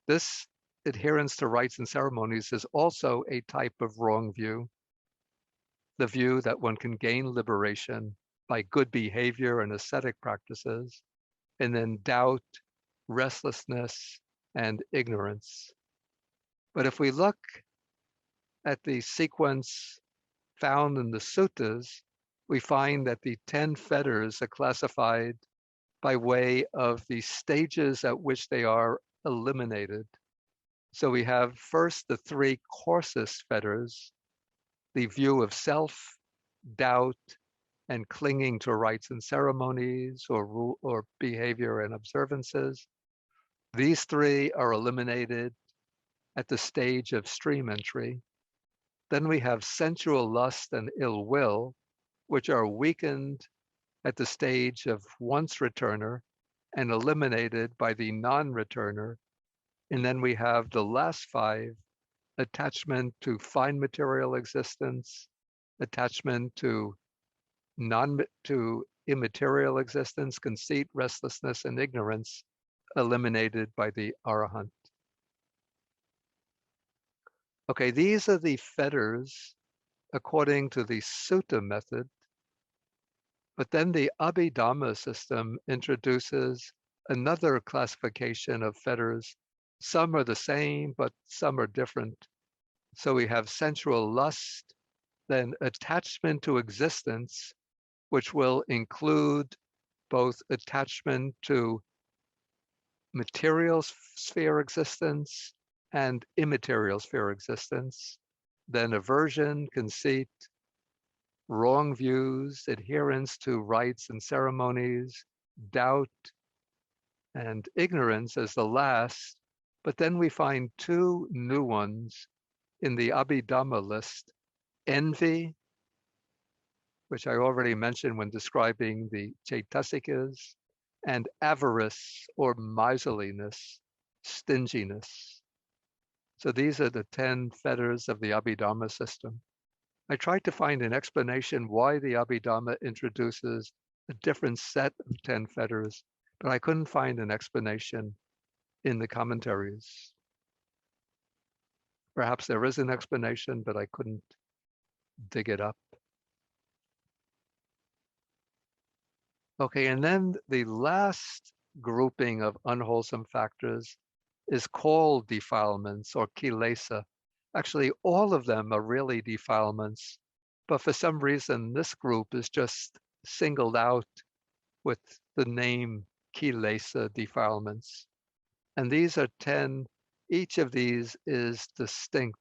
This adherence to rites and ceremonies is also a type of wrong view, the view that one can gain liberation by good behavior and ascetic practices, and then doubt, restlessness, and ignorance. But if we look at the sequence found in the suttas, we find that the 10 fetters are classified by way of the stages at which they are eliminated. So we have first the 3 coarsest fetters, the view of self, doubt, and clinging to rites and ceremonies or behavior and observances. These 3 are eliminated at the stage of stream entry. Then we have sensual lust and ill will, which are weakened at the stage of once returner and eliminated by the non-returner. And then we have the last 5, attachment to fine material existence, attachment to immaterial existence, conceit, restlessness, and ignorance, eliminated by the arahant. Okay, these are the fetters according to the sutta method. But then the Abhidharma system introduces another classification of fetters. Some are the same, but some are different. So we have sensual lust, then attachment to existence, which will include both attachment to material sphere existence and immaterial sphere existence, then aversion, conceit, wrong views, adherence to rites and ceremonies, doubt, and ignorance as the last, but then we find two new ones in the Abhidharma list: envy, which I already mentioned when describing the Chaitasikas, and avarice or miserliness, stinginess. So these are the 10 fetters of the Abhidharma system. I tried to find an explanation why the Abhidharma introduces a different set of 10 fetters, but I couldn't find an explanation in the commentaries. Perhaps there is an explanation, but I couldn't dig it up. Okay, and then the last grouping of unwholesome factors is called defilements or kilesa. Actually, all of them are really defilements, but for some reason, this group is just singled out with the name kilesa defilements. And these are 10, each of these is distinct.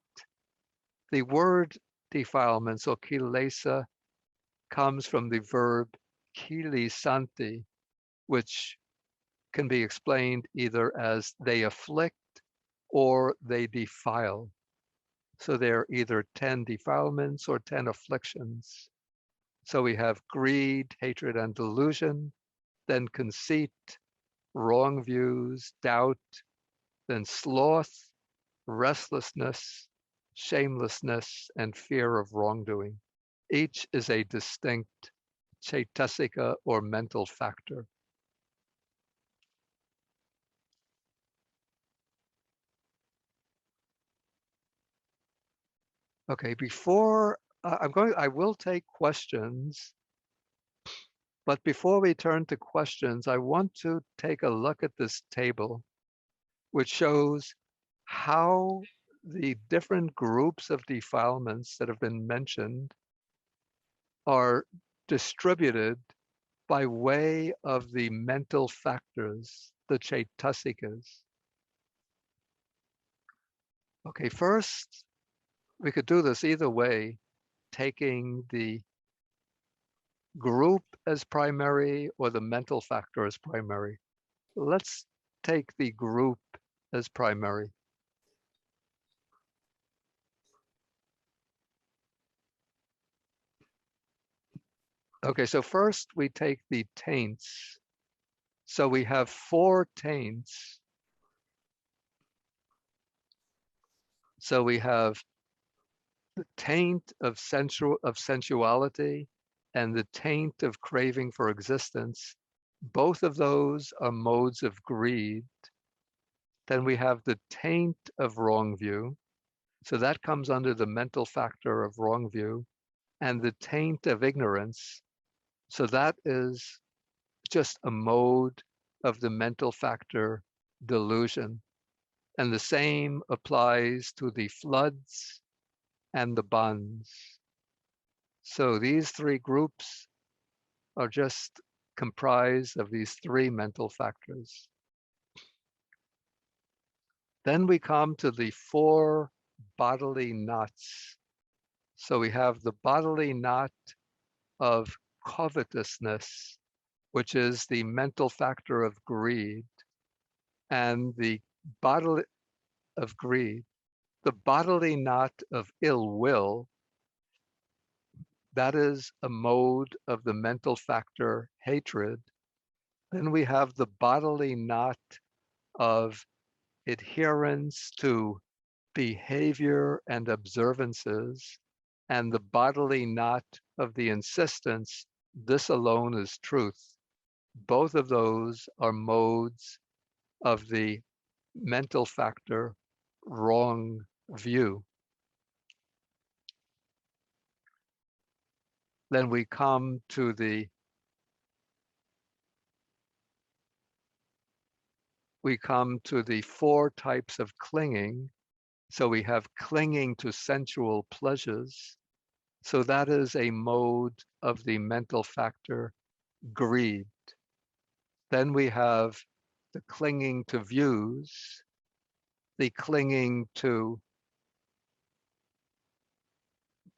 The word defilements or kilesa comes from the verb kilisanti, which can be explained either as they afflict or they defile. So they're either 10 defilements or 10 afflictions. So we have greed, hatred, and delusion, then conceit, wrong views, doubt, then sloth, restlessness, shamelessness, and fear of wrongdoing. Each is a distinct chaitasika or mental factor. Okay, before I will take questions, but before we turn to questions, I want to take a look at this table, which shows how the different groups of defilements that have been mentioned are distributed by way of the mental factors, the chaitasikas. Okay, first, we could do this either way, taking the group as primary or the mental factor as primary. Let's take the group as primary. Okay, so first we take the taints. So we have 4 taints. So we have the taint of sensuality and the taint of craving for existence. Both of those are modes of greed. Then we have the taint of wrong view. So that comes under the mental factor of wrong view, and the taint of ignorance. So that is just a mode of the mental factor delusion. And the same applies to the floods and the bonds. So these 3 groups are just comprised of these 3 mental factors. Then we come to the 4 bodily knots. So we have the bodily knot of covetousness, which is the mental factor of greed, and the bodily of greed, the bodily knot of ill will, that is a mode of the mental factor hatred. Then we have the bodily knot of adherence to behavior and observances, and the bodily knot of the insistence, this alone is truth. Both of those are modes of the mental factor wrong view. Then we come to the 4 types of clinging. So we have clinging to sensual pleasures. So that is a mode of the mental factor greed. Then we have the clinging to views, the clinging to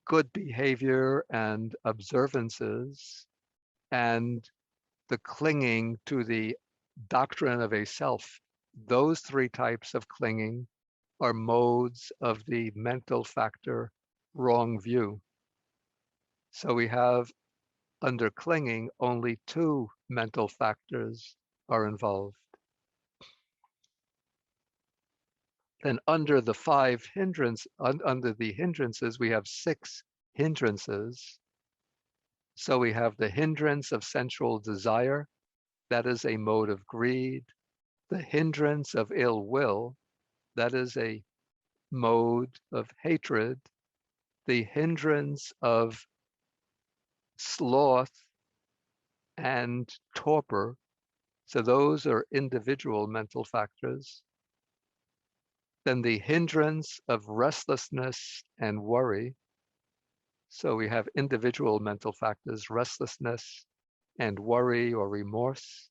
good behavior and observances, and the clinging to the doctrine of a self. Those three types of clinging are modes of the mental factor wrong view. So we have under clinging, only two mental factors are involved. Then under the under the hindrances, we have 6 hindrances. So we have the hindrance of sensual desire, that is a mode of greed. The hindrance of ill will, that is a mode of hatred. The hindrance of sloth and torpor, so those are individual mental factors. Then the hindrance of restlessness and worry. So we have individual mental factors, restlessness and worry or remorse.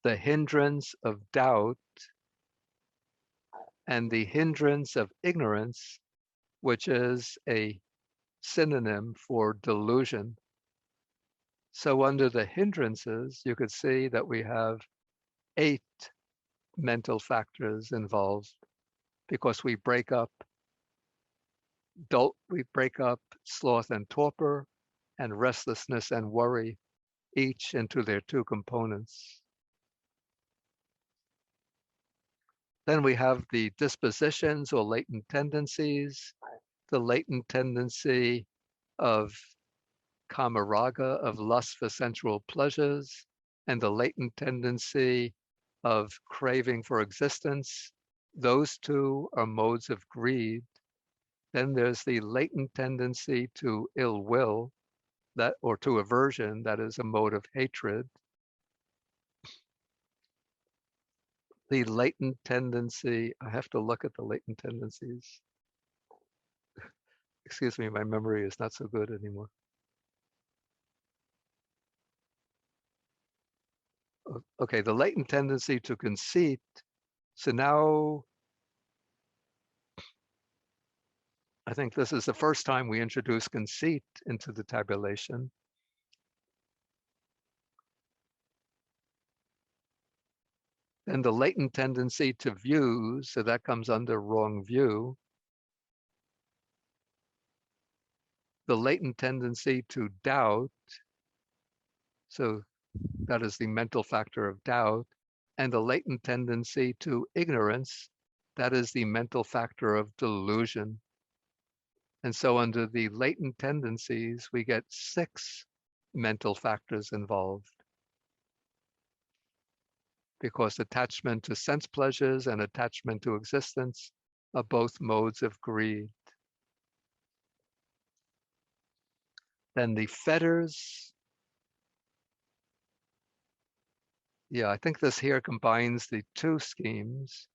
The hindrance of doubt and the hindrance of ignorance, which is a synonym for delusion. So under the hindrances, you could see that we have 8 mental factors involved because we break up sloth and torpor and restlessness and worry, each into their 2 components. Then we have the dispositions or latent tendencies, the latent tendency of kamaraga, of lust for sensual pleasures, and the latent tendency of craving for existence. Those 2 are modes of greed. Then there's the latent tendency to ill will, or to aversion, that is a mode of hatred. The latent tendency, I have to look at the latent tendencies. Excuse me, my memory is not so good anymore. Okay, the latent tendency to conceit. So now, I think this is the first time we introduce conceit into the tabulation. And the latent tendency to view, so that comes under wrong view. The latent tendency to doubt, so that is the mental factor of doubt, and the latent tendency to ignorance, that is the mental factor of delusion. And so under the latent tendencies, we get 6 mental factors involved, because attachment to sense pleasures and attachment to existence are both modes of greed. Then the fetters. Yeah, I think this here combines the 2 schemes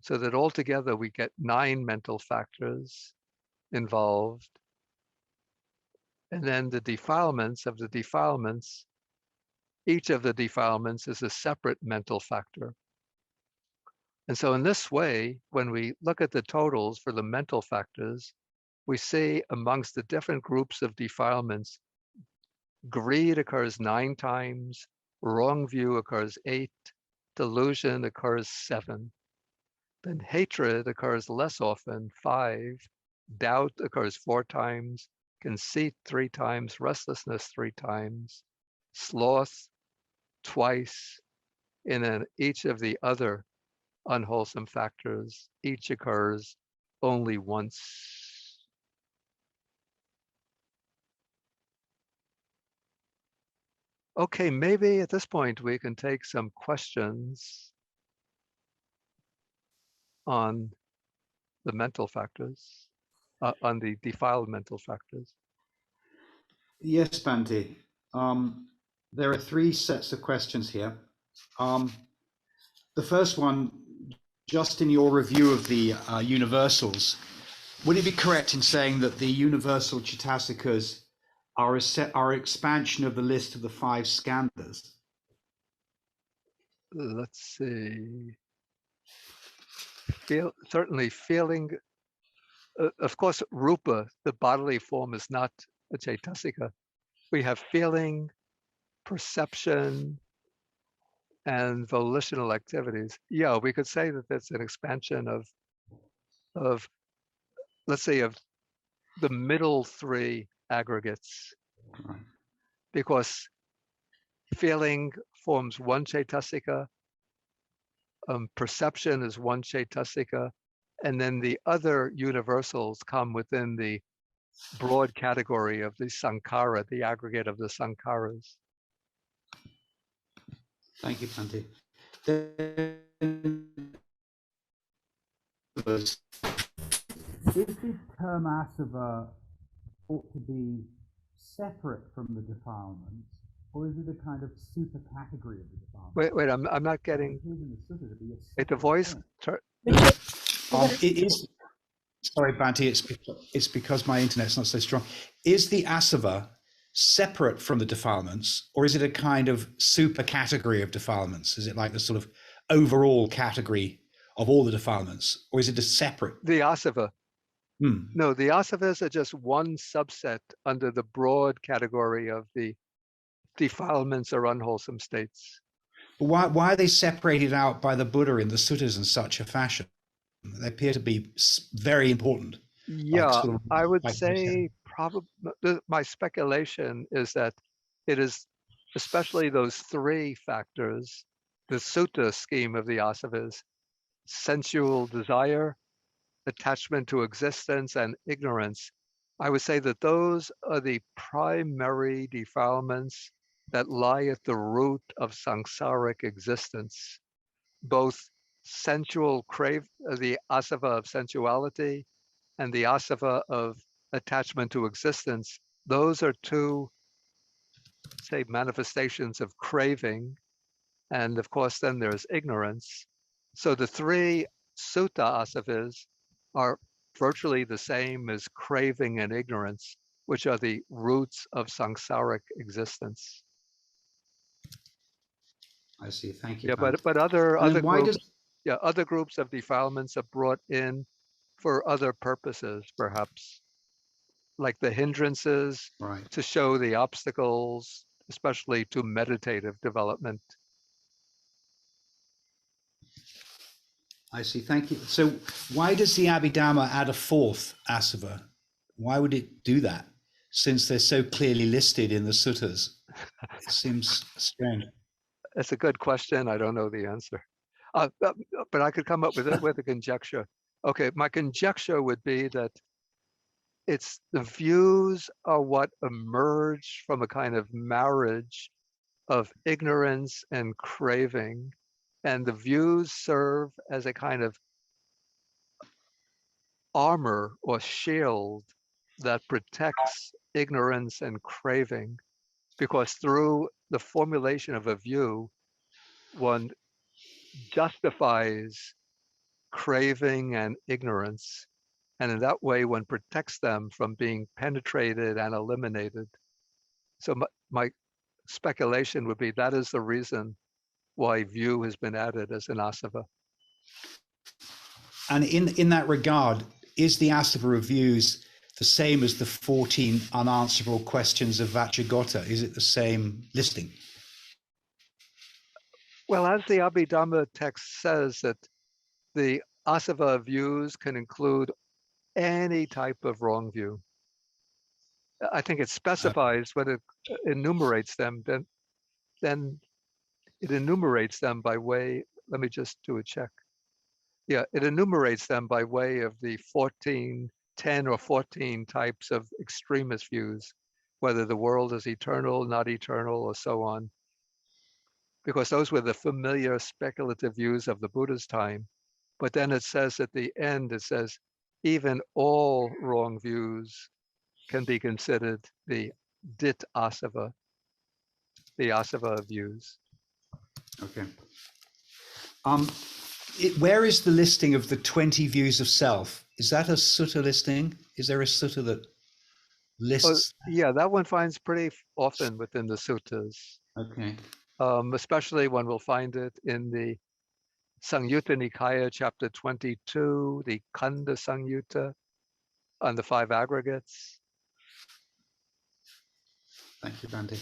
so that altogether we get 9 mental factors involved. And then the defilements of the defilements, each of the defilements is a separate mental factor. And so in this way, when we look at the totals for the mental factors, we see amongst the different groups of defilements, greed occurs 9 times, wrong view occurs 8, delusion occurs 7. Then hatred occurs less often, 5, doubt occurs 4 times, conceit 3 times, restlessness 3 times, sloth twice, and then each of the other unwholesome factors, each occurs only once. Okay, maybe at this point we can take some questions on the mental factors, on the defiled mental factors. Yes, Bhante. There are 3 sets of questions here. The first one, just in your review of the universals, would it be correct in saying that the universal Chaitasikas are expansion of the list of the 5 skandhas? Let's see. Certainly feeling, of course, rupa, the bodily form, is not a Chaitasika. We have feeling, perception, and volitional activities. Yeah, we could say that that's an expansion of let's say of the middle three aggregates, Right. because feeling forms one Chaitasika, perception is one Chaitasika, and then the other universals come within the broad category of the Sankhara, the aggregate of the Sankharas. Thank you, Bhante. Is the term Asava ought to be separate from the defilements, or is it a kind of super category of the defilements? Wait, I'm not getting. Wait, the voice. It is. Sorry, Bhante, it's because my internet's not so strong. Is the Asava separate from the defilements, or is it a kind of super category of defilements? Is it like the sort of overall category of all the defilements, or is it a separate? The Asava. No, the Asavas are just one subset under the broad category of the defilements or unwholesome states. But why are they separated out by the Buddha in the suttas in such a fashion? They appear to be very important. Yeah, like sort of, I would like say probably my speculation is that it is especially those three factors, the sutta scheme of the Asavas: sensual desire, attachment to existence, and ignorance. I would say that those are the primary defilements that lie at the root of samsaric existence. Both sensual the asava of sensuality, and the asava of attachment to existence. Those are two, say, manifestations of craving. And of course, then there's ignorance. So the three sutta asavas are virtually the same as craving and ignorance, which are the roots of samsaric existence. I see. Thank you. Yeah, but other groups, does... other groups of defilements are brought in for other purposes, perhaps, like the hindrances, Right. to show the obstacles, especially to meditative development. I see. Thank you. So why does the Abhidharma add a fourth Asava? Why would it do that, since they're so clearly listed in the suttas? It seems strange. That's a good question. I don't know the answer, but I could come up with a conjecture. Okay, my conjecture would be that it's the views are what emerge from a kind of marriage of ignorance and craving, and the views serve as a kind of armor or shield that protects ignorance and craving, because through the formulation of a view, one justifies craving and ignorance, and in that way one protects them from being penetrated and eliminated. So my speculation would be that is the reason why view has been added as an asava. And in that regard, is the Asava of views the same as the 14 unanswerable questions of Vacchagotta? Is it the same listing? Well, as the Abhidharma text says, that the asava views can include any type of wrong view. I think it specifies when it enumerates them, then it enumerates them by way, let me just do a check. Yeah, it enumerates them by way of the 10 or 14 types of extremist views, whether the world is eternal, not eternal, or so on. Because those were the familiar speculative views of the Buddha's time. But then it says at the end, it says, even all wrong views can be considered the dit asava, the asava views. Okay. Where is the listing of the 20 views of self? Is that a sutta listing? Is there a sutta that lists? Yeah, that one finds pretty often within the suttas. Okay. Especially when we'll find it in the Sangyutta Nikaya, chapter 22, the Kanda Sangyutta, on the 5 aggregates. Thank you, Bhante.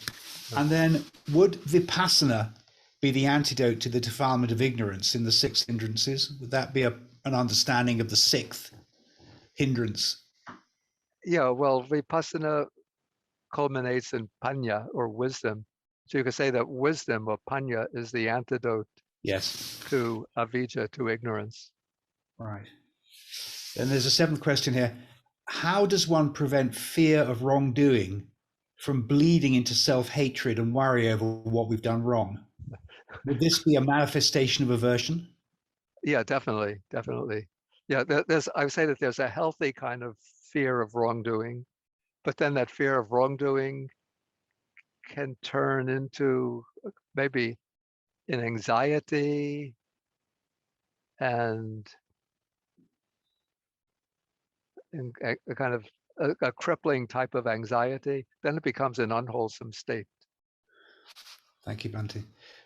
And then would Vipassana be the antidote to the defilement of ignorance in the 6 hindrances? Would that be an understanding of the 6th hindrance? Yeah, well, Vipassana culminates in panya, or wisdom. So you could say that wisdom, or panya, is the antidote Yes. to avijja, to ignorance. Right. And there's a 7th question here. How does one prevent fear of wrongdoing from bleeding into self-hatred and worry over what we've done wrong? Would this be a manifestation of aversion? Yeah, definitely. Yeah, I would say that there's a healthy kind of fear of wrongdoing, but then that fear of wrongdoing can turn into maybe an anxiety and a kind of a crippling type of anxiety. Then it becomes an unwholesome state. Thank you, Bhante.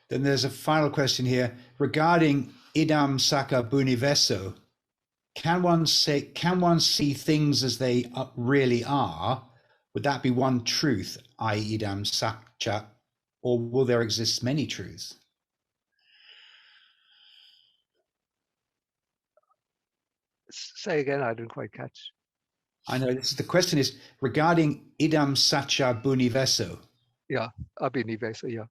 Then there's a final question here regarding idam saka buniveso. Can one see things as they really are? Would that be one truth, i.e. idam sakcha, or will there exist many truths? Say again, I didn't quite catch. I know the question is regarding idam satcha buniveso. Yeah, abhinivesa, yeah.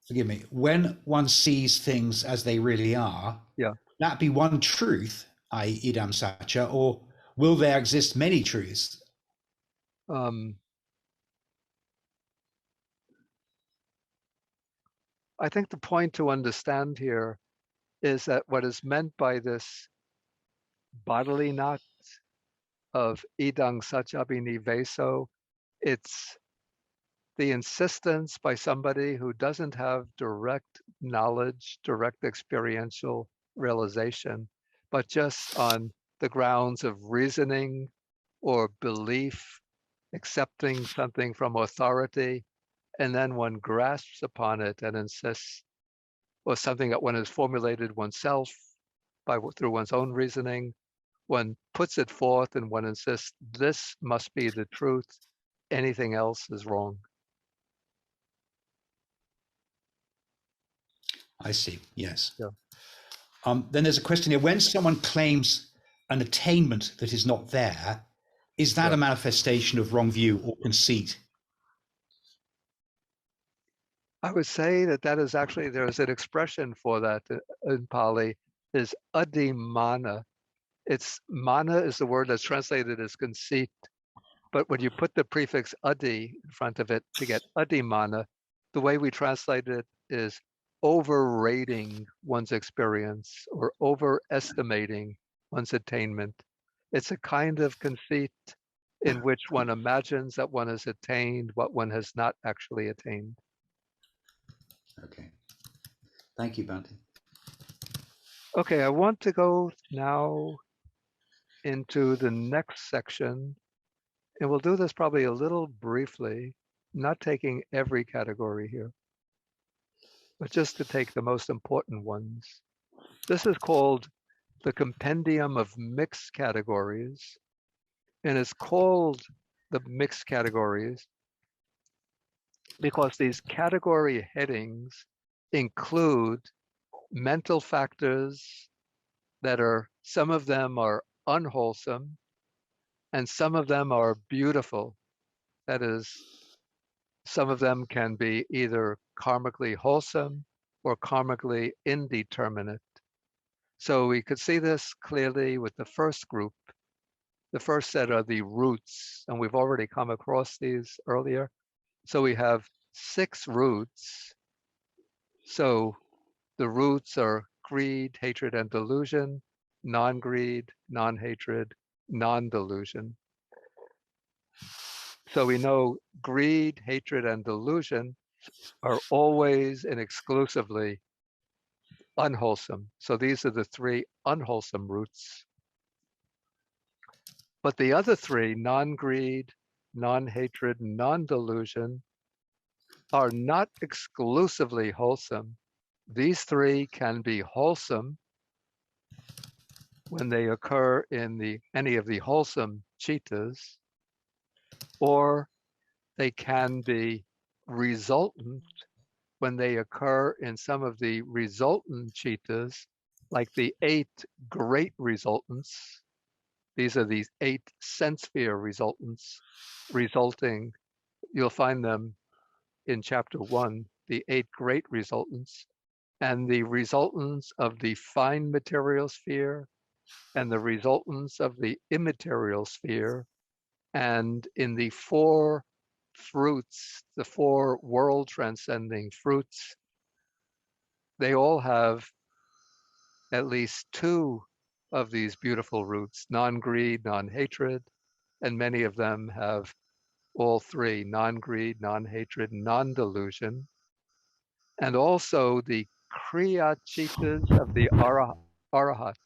Forgive me. When one sees things as they really are, Yeah. that be one truth, i.e. idam satcha, or will there exist many truths? I think the point to understand here is that what is meant by this bodily knot of idang sachabhiniveso, it's the insistence by somebody who doesn't have direct knowledge, direct experiential realization, but just on the grounds of reasoning or belief, accepting something from authority, and then one grasps upon it and insists, or something that one has formulated oneself through one's own reasoning, one puts it forth and one insists this must be the truth, anything else is wrong. I see, yes. Yeah. Then there's a question here. When someone claims an attainment that is not there, is that a manifestation of wrong view or conceit? I would say that is actually, there's an expression for that in Pali, is adimana. Mana is the word that's translated as conceit, but when you put the prefix adi in front of it to get adimana, the way we translate it is overrating one's experience or overestimating one's attainment. It's a kind of conceit in which one imagines that one has attained what one has not actually attained. Okay. Thank you, Bhante. Okay, I want to go now into the next section, and we'll do this probably a little briefly, not taking every category here, but just to take the most important ones. This is called the Compendium of Mixed Categories, and it's called the Mixed Categories because these category headings include mental factors that are, some of them are unwholesome and some of them are beautiful. That is, some of them can be either karmically wholesome or karmically indeterminate. So we could see this clearly with the first group. The first set are the roots, and we've already come across these earlier. So we have 6 roots. So the roots are greed, hatred, and delusion, non-greed, non-hatred, non-delusion. So we know greed, hatred, and delusion are always and exclusively unwholesome. So these are the 3 unwholesome roots. But the other 3, non-greed, non-hatred, non-delusion, are not exclusively wholesome. These 3 can be wholesome when they occur in any of the wholesome chittas, or they can be resultant when they occur in some of the resultant chittas, like the 8 great resultants. These are these 8 sense sphere resultants, resulting, you'll find them in chapter 1, the 8 great resultants, and the resultants of the fine material sphere, and the resultants of the immaterial sphere, and in the 4 fruits, the 4 world transcending fruits, they all have at least 2 of these beautiful roots: non-greed, non-hatred, and many of them have all 3: non-greed, non-hatred, non-delusion, and also the kriya chittas of the arahat.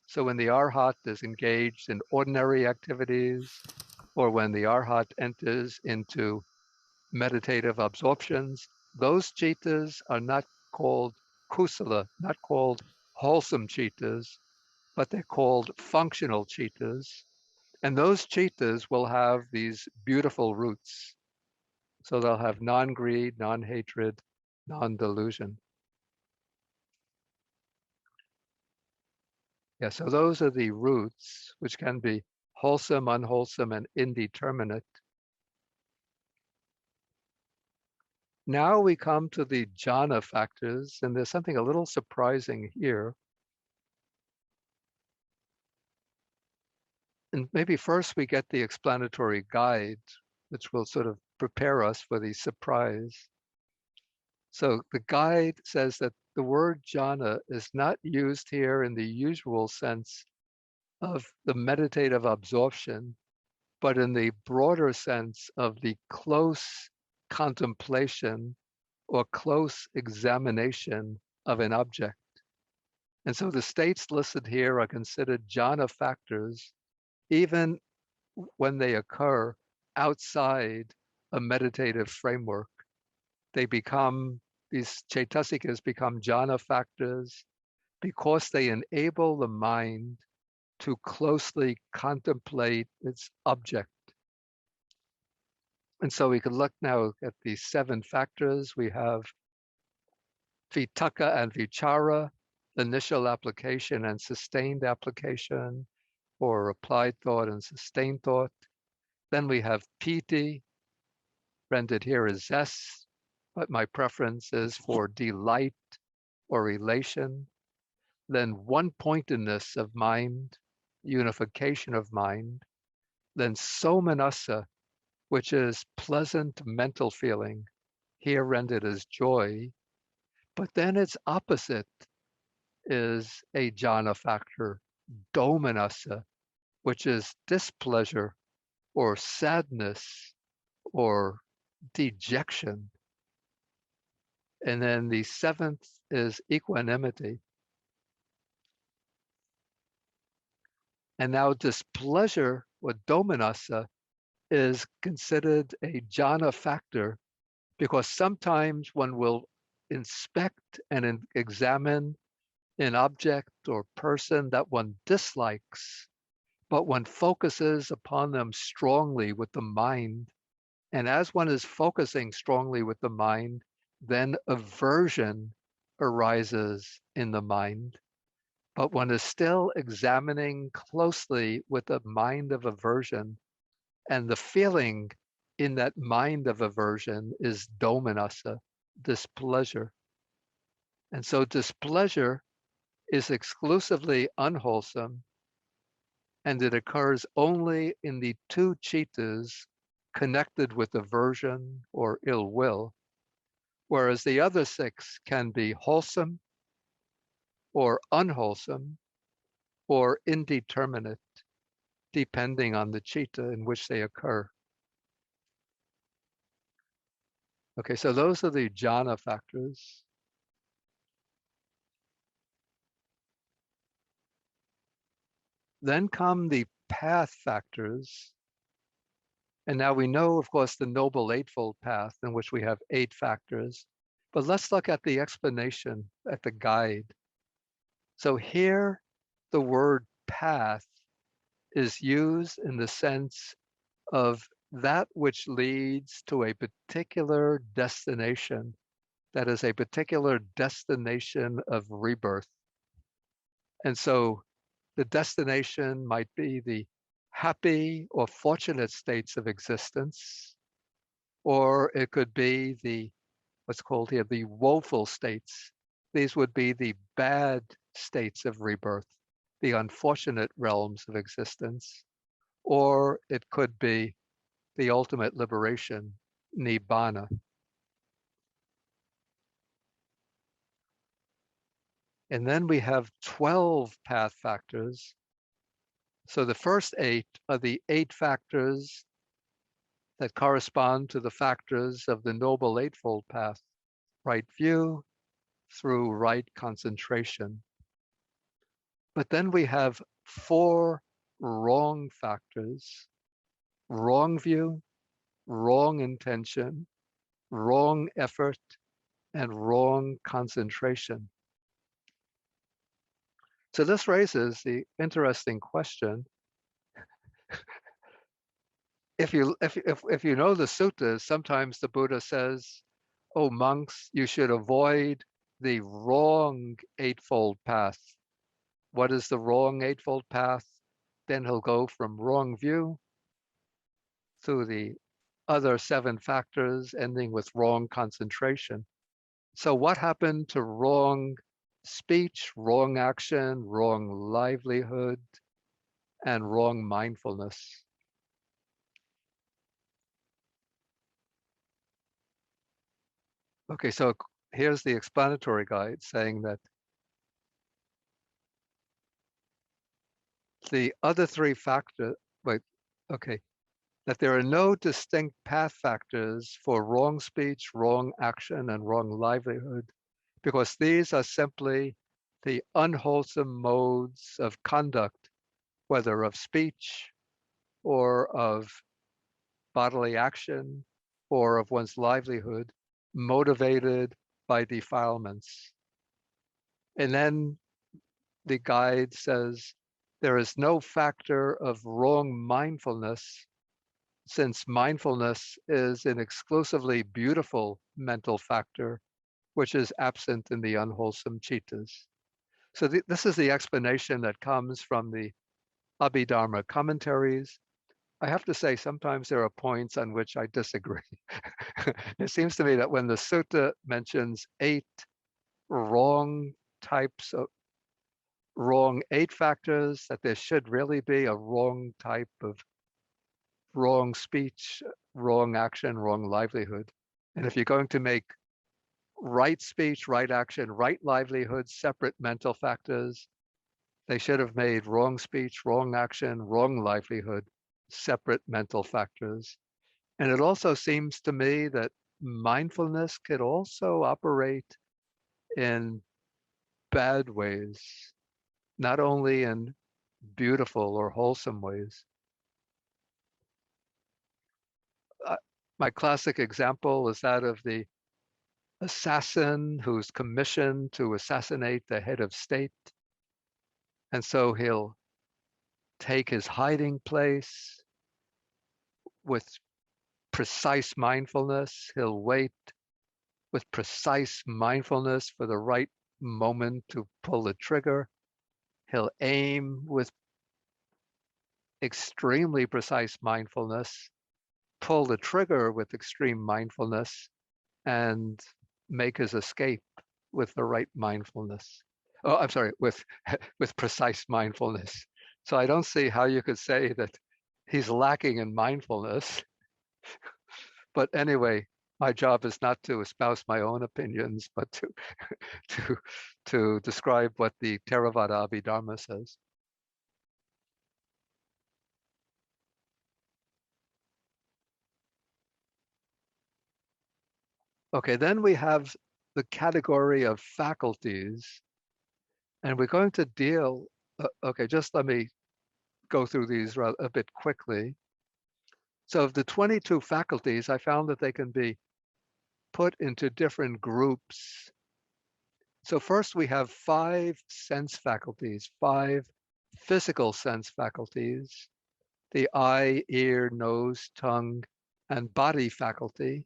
So when the arhat is engaged in ordinary activities, or when the arhat enters into meditative absorptions, those chittas are not called kusala, not called wholesome chittas, but they're called functional chittas. And those chittas will have these beautiful roots. So they'll have non-greed, non-hatred, non-delusion. Yeah, so those are the roots, which can be wholesome, unwholesome, and indeterminate. Now we come to the jhana factors, and there's something a little surprising here. And maybe first we get the explanatory guide, which will sort of prepare us for the surprise. So the guide says that the word jhana is not used here in the usual sense of the meditative absorption, but in the broader sense of the close contemplation or close examination of an object. And so the states listed here are considered jhana factors, even when they occur outside a meditative framework. They become, these chaitasikas become jhana factors because they enable the mind to closely contemplate its object. And so we can look now at the 7 factors. We have vitaka and vichara, initial application and sustained application, or applied thought and sustained thought. Then we have piti, rendered here as zest, but my preference is for delight or elation. Then one-pointedness of mind, unification of mind. Then somanassa, which is pleasant mental feeling, here rendered as joy. But then its opposite is a jhana factor, domanassa, which is displeasure or sadness or dejection. And then the 7th is equanimity. And now displeasure or domanassa is considered a jhana factor because sometimes one will inspect and examine an object or person that one dislikes, but one focuses upon them strongly with the mind. And as one is focusing strongly with the mind, then aversion arises in the mind. But one is still examining closely with the mind of aversion, and the feeling in that mind of aversion is domanassa, displeasure. And so displeasure is exclusively unwholesome, and it occurs only in the 2 chittas connected with aversion or ill will, whereas the other 6 can be wholesome or unwholesome or indeterminate, depending on the citta in which they occur. Okay, so those are the jhana factors. Then come the path factors. And now we know, of course, the Noble Eightfold Path, in which we have 8 factors. But let's look at the explanation, at the guide. So here, the word path is used in the sense of that which leads to a particular destination, that is a particular destination of rebirth. And so the destination might be the happy or fortunate states of existence, or it could be the, what's called here, the woeful states. These would be the bad states of rebirth, the unfortunate realms of existence, or it could be the ultimate liberation, nibbana. And then we have 12 path factors. So the first 8 are the 8 factors that correspond to the factors of the Noble Eightfold Path: right view through right concentration. But then we have 4 wrong factors: wrong view, wrong intention, wrong effort, and wrong concentration. So this raises the interesting question. If you know the suttas, sometimes the Buddha says, "Oh monks, you should avoid the wrong eightfold path." What is the wrong eightfold path? Then he'll go from wrong view through the other 7 factors, ending with wrong concentration. So what happened to wrong speech, wrong action, wrong livelihood, and wrong mindfulness? Okay, so here's the explanatory guide saying that the other 3 factors, that there are no distinct path factors for wrong speech, wrong action, and wrong livelihood, because these are simply the unwholesome modes of conduct, whether of speech or of bodily action or of one's livelihood, motivated by defilements. And then the guide says there is no factor of wrong mindfulness, since mindfulness is an exclusively beautiful mental factor, which is absent in the unwholesome chittas. So this is the explanation that comes from the Abhidharma commentaries. I have to say, sometimes there are points on which I disagree. It seems to me that when the sutta mentions 8 wrong types of wrong 8 factors, that there should really be a wrong type of wrong speech, wrong action, wrong livelihood. And if you're going to make right speech, right action, right livelihood separate mental factors, they should have made wrong speech, wrong action, wrong livelihood separate mental factors. And it also seems to me that mindfulness could also operate in bad ways, not only in beautiful or wholesome ways. My classic example is that of the assassin who's commissioned to assassinate the head of state. And so he'll take his hiding place with precise mindfulness. He'll wait with precise mindfulness for the right moment to pull the trigger. He'll aim with extremely precise mindfulness, pull the trigger with extreme mindfulness, and make his escape with the right mindfulness. Oh, I'm sorry, with precise mindfulness. So I don't see how you could say that he's lacking in mindfulness. But anyway, my job is not to espouse my own opinions, but to describe what the Theravada Abhidharma says. Okay, then we have the category of faculties, and we're going to deal, okay, just let me go through these a bit quickly. So of the 22 faculties, I found that they can be put into different groups. So first we have 5 sense faculties, 5 physical sense faculties. the eye, ear, nose, tongue, and body faculty.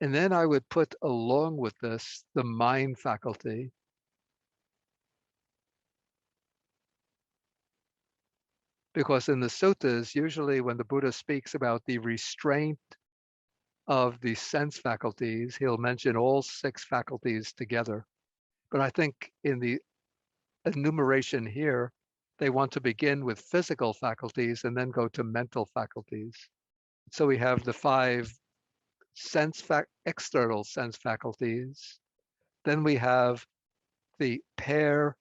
And then I would put along with this the mind faculty. Because in the suttas, usually when the Buddha speaks about the restraint of the sense faculties, he'll mention all 6 faculties together. But I think in the enumeration here, they want to begin with physical faculties and then go to mental faculties. So we have the 5 external sense faculties. Then we have the pair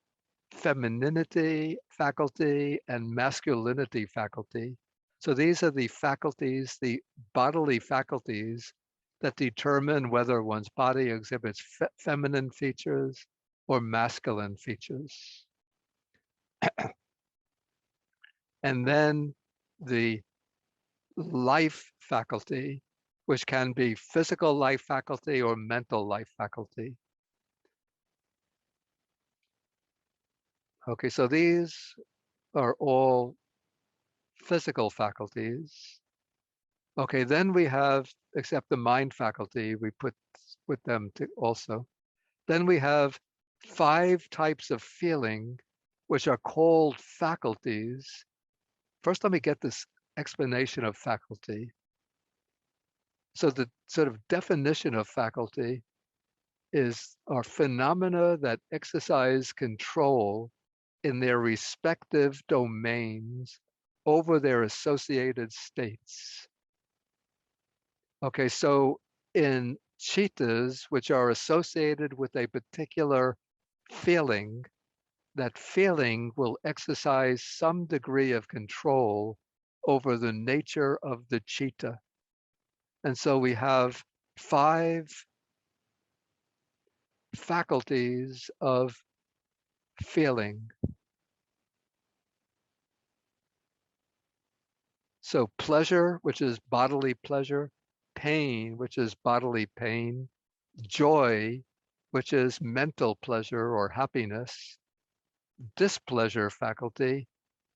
femininity faculty and masculinity faculty. So these are the faculties, the bodily faculties that determine whether one's body exhibits feminine features or masculine features. And then the life faculty, which can be physical life faculty or mental life faculty. Okay, so these are all physical faculties. Okay, then we have, except the mind faculty, we put with them to also. Then we have 5 types of feeling, which are called faculties. First, let me get this explanation of faculty. So the sort of definition of faculty are phenomena that exercise control in their respective domains over their associated states. Okay, so in chittas, which are associated with a particular feeling, that feeling will exercise some degree of control over the nature of the citta. And so we have 5 faculties of feeling. So pleasure, which is bodily pleasure, pain, which is bodily pain, joy, which is mental pleasure or happiness, displeasure faculty,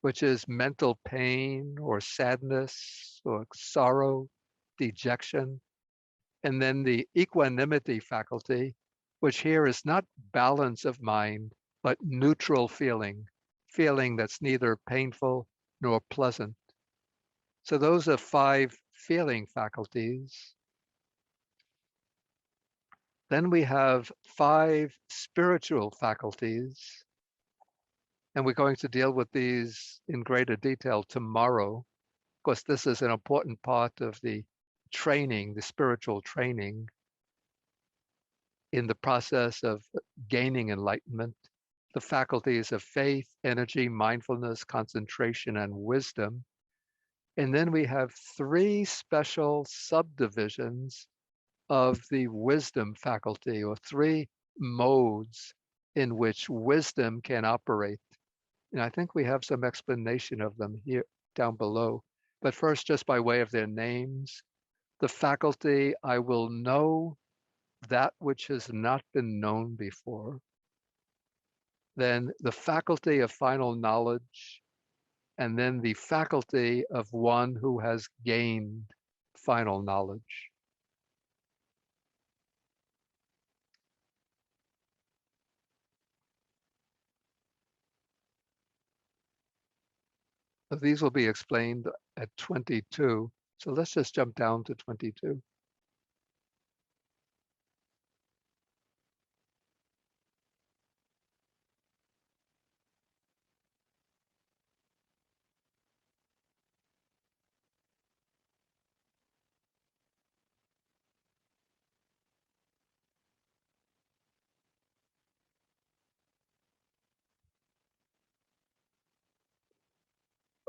which is mental pain or sadness or sorrow, dejection, and then the equanimity faculty, which here is not balance of mind, but neutral feeling, feeling that's neither painful nor pleasant. So those are 5 feeling faculties. Then we have 5 spiritual faculties, and we're going to deal with these in greater detail tomorrow. Of course, this is an important part of the training, the spiritual training in the process of gaining enlightenment, the faculties of faith, energy, mindfulness, concentration, and wisdom. And then we have 3 special subdivisions of the wisdom faculty, or 3 modes in which wisdom can operate. And I think we have some explanation of them here down below. But first, just by way of their names, the faculty, I will know that which has not been known before. Then the faculty of final knowledge, and then the faculty of one who has gained final knowledge. So these will be explained at 22. So let's just jump down to 22.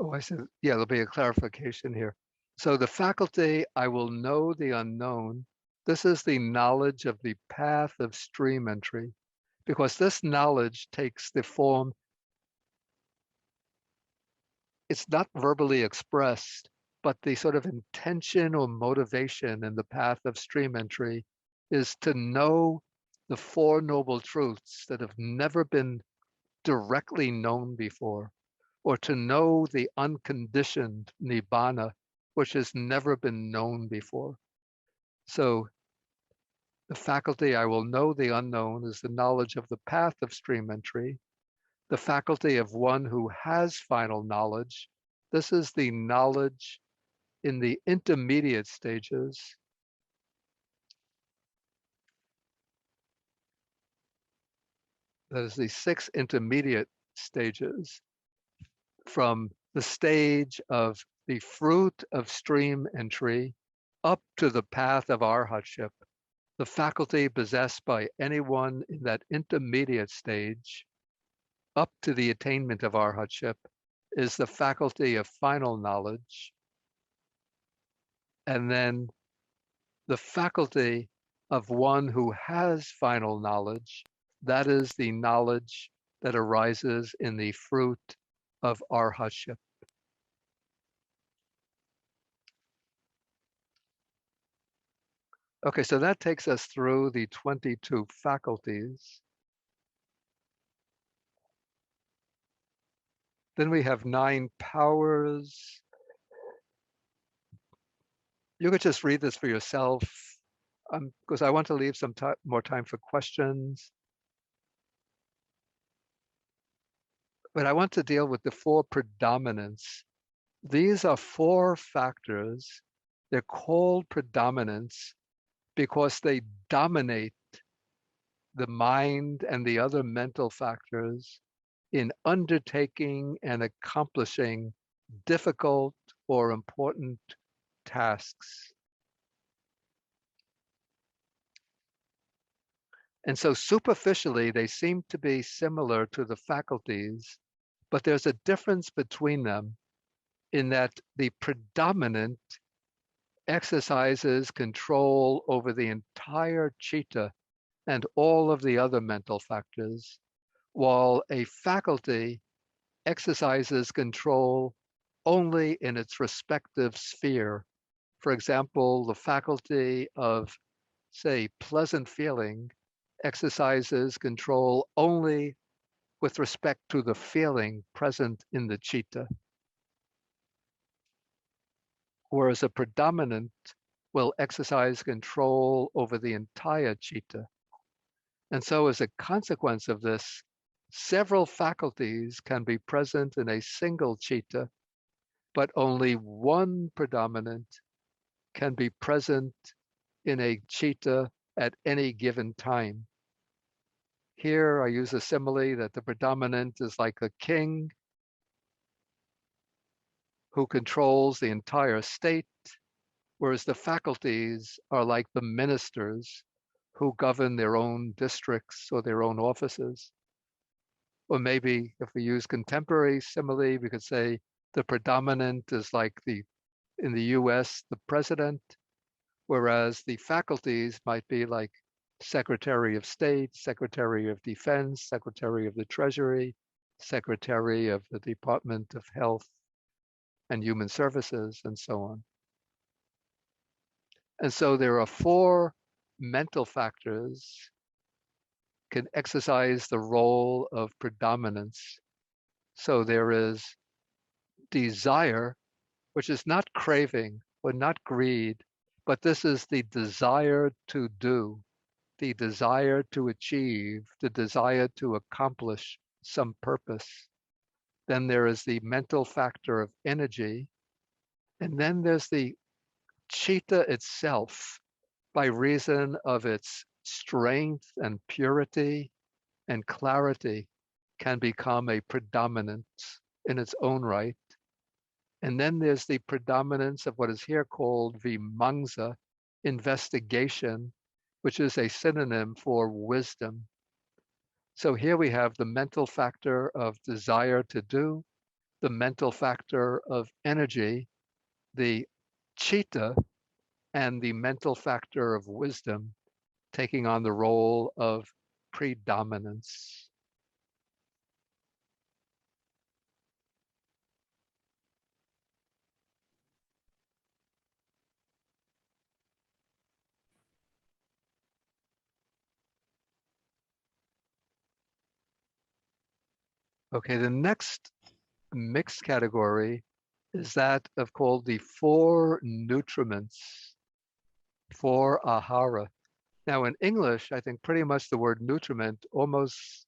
Oh, I said, yeah, there'll be a clarification here. So the faculty, I will know the unknown. This is the knowledge of the path of stream entry, because this knowledge takes the form, it's not verbally expressed, but the sort of intention or motivation in the path of stream entry is to know the 4 noble truths that have never been directly known before, or to know the unconditioned nibbana, which has never been known before. So the faculty I will know the unknown is the knowledge of the path of stream entry. The faculty of one who has final knowledge, this is the knowledge in the intermediate stages. That is the 6 intermediate stages, from the stage of the fruit of stream entry up to the path of arhatship. The faculty possessed by anyone in that intermediate stage up to the attainment of arhatship is the faculty of final knowledge. And then the faculty of one who has final knowledge, that is the knowledge that arises in the fruit of arhatship. Okay, so that takes us through the 22 faculties. Then we have 9 powers. You could just read this for yourself, because I want to leave some more time for questions. But I want to deal with the 4 predominants. These are 4 factors. They're called predominants because they dominate the mind and the other mental factors in undertaking and accomplishing difficult or important tasks. And so superficially, they seem to be similar to the faculties, but there's a difference between them in that the predominant exercises control over the entire citta and all of the other mental factors, while a faculty exercises control only in its respective sphere. For example, the faculty of, say, pleasant feeling exercises control only with respect to the feeling present in the citta, whereas a predominant will exercise control over the entire citta. And so as a consequence of this, several faculties can be present in a single citta, but only one predominant can be present in a citta at any given time. Here I use a simile that the predominant is like a king who controls the entire state, whereas the faculties are like the ministers who govern their own districts or their own offices. Or maybe if we use contemporary simile, we could say the predominant is like in the US, the president, whereas the faculties might be like Secretary of State, Secretary of Defense, Secretary of the Treasury, Secretary of the Department of Health and Human Services, and so on. And so there are 4 mental factors can exercise the role of predominance. So there is desire, which is not craving or not greed, but this is the desire to do, the desire to achieve, the desire to accomplish some purpose. Then there is the mental factor of energy. And then there's the citta itself, by reason of its strength and purity and clarity, can become a predominance in its own right. And then there's the predominance of what is here called vimangsa, investigation, which is a synonym for wisdom. So here we have the mental factor of desire to do, the mental factor of energy, the citta, and the mental factor of wisdom taking on the role of predominance. Okay, the next mixed category is that of called the four nutriments, four ahara. Now in English, I think pretty much the word nutriment almost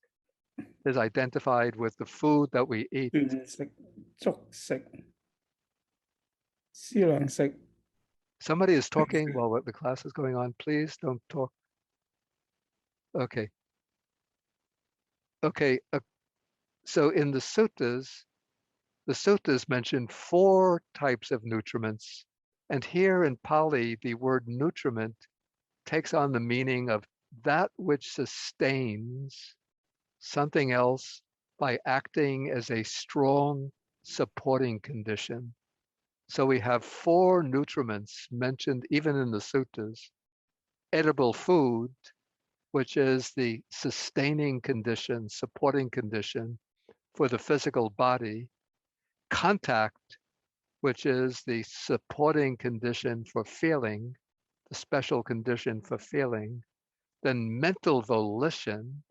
is identified with the food that we eat. 斷食、觸食、思量食、 Somebody is talking while the class is going on. Please don't talk. Okay. Okay. So in the suttas mention four types of nutriments. And here in Pali, the word nutriment takes on the meaning of that which sustains something else by acting as a strong supporting condition. So we have four nutriments mentioned even in the suttas. Edible food, which is the sustaining condition, supporting condition for the physical body. Contact, which is the supporting condition for feeling, the special condition for feeling. Then mental volition,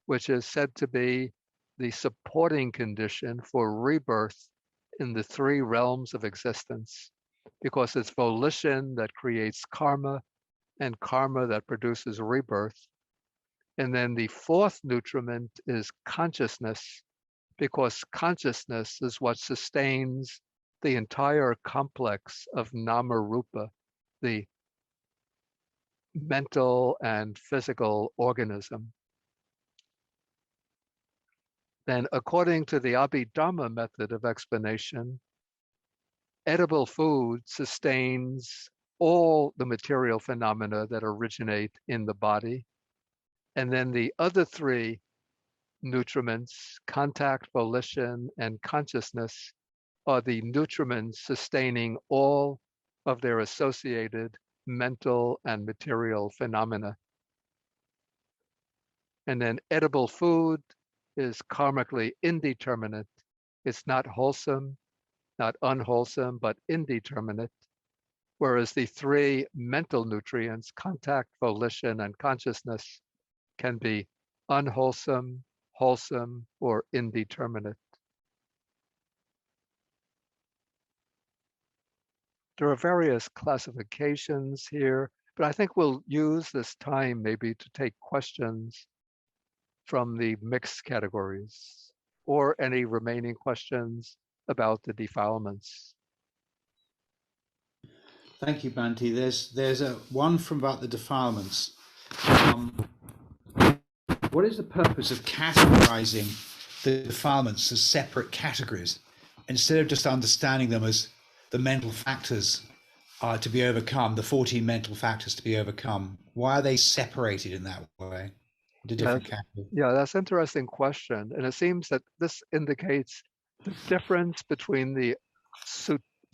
which is said to be the supporting condition for rebirth in the three realms of existence, because it's volition that creates karma and karma that produces rebirth. And then the fourth nutriment is consciousness, because consciousness is what sustains the entire complex of nama rupa, the mental and physical organism. Then according to the Abhidharma method of explanation, edible food sustains all the material phenomena that originate in the body. And then the other three nutriments, contact, volition, and consciousness, are the nutriments sustaining all of their associated mental and material phenomena. And then edible food is karmically indeterminate. It's not wholesome, not unwholesome, but indeterminate. Whereas the three mental nutrients, contact, volition, and consciousness, can be unwholesome, wholesome, or indeterminate. There are various classifications here, but I think we'll use this time maybe to take questions from the mixed categories or any remaining questions about the defilements. Thank you, Bhante. There's a one from about the defilements. What is the purpose of categorizing the defilements as separate categories instead of just understanding them as the mental factors to be overcome, the 14 mental factors to be overcome? Why are they separated in that way into different categories? Yeah, that's an interesting question. And it seems that this indicates the difference between the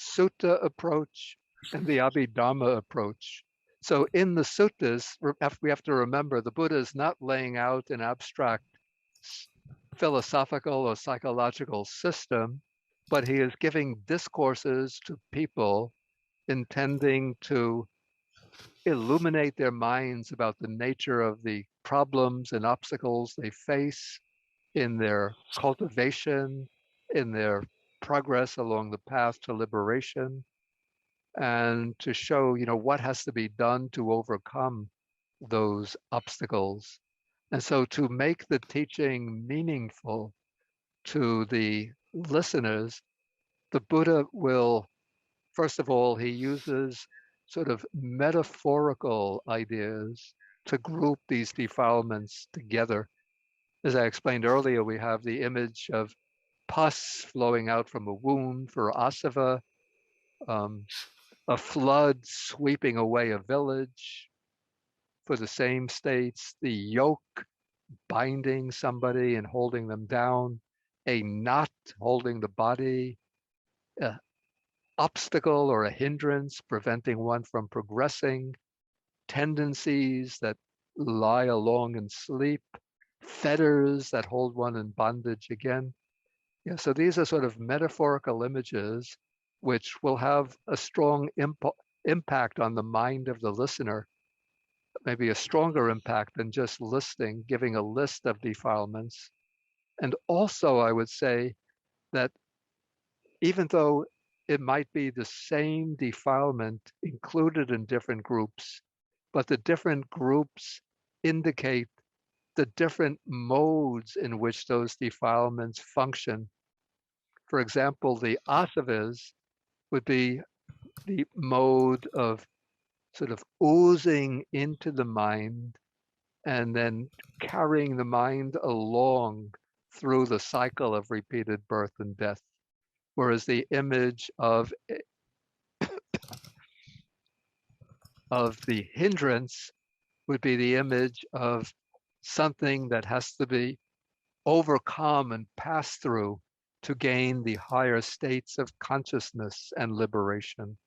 sutta approach and the Abhidharma approach. So in the suttas, we have to remember the Buddha is not laying out an abstract philosophical or psychological system, but he is giving discourses to people intending to illuminate their minds about the nature of the problems and obstacles they face in their cultivation, in their progress along the path to liberation, and to show, what has to be done to overcome those obstacles. And so to make the teaching meaningful to the listeners, the Buddha will, first of all, he uses sort of metaphorical ideas to group these defilements together. As I explained earlier, we have the image of pus flowing out from a wound for Aseva, a flood sweeping away a village for the same states, the yoke binding somebody and holding them down, a knot holding the body, an obstacle or a hindrance preventing one from progressing, tendencies that lie along in sleep, fetters that hold one in bondage again. Yeah, so these are sort of metaphorical images which will have a strong impact on the mind of the listener, maybe a stronger impact than just listing, giving a list of defilements. And also, I would say, that even though it might be the same defilement included in different groups, but the different groups indicate the different modes in which those defilements function. For example, the Asavas would be the mode of sort of oozing into the mind and then carrying the mind along through the cycle of repeated birth and death. Whereas the image of the hindrance would be the image of something that has to be overcome and passed through to gain the higher states of consciousness and liberation.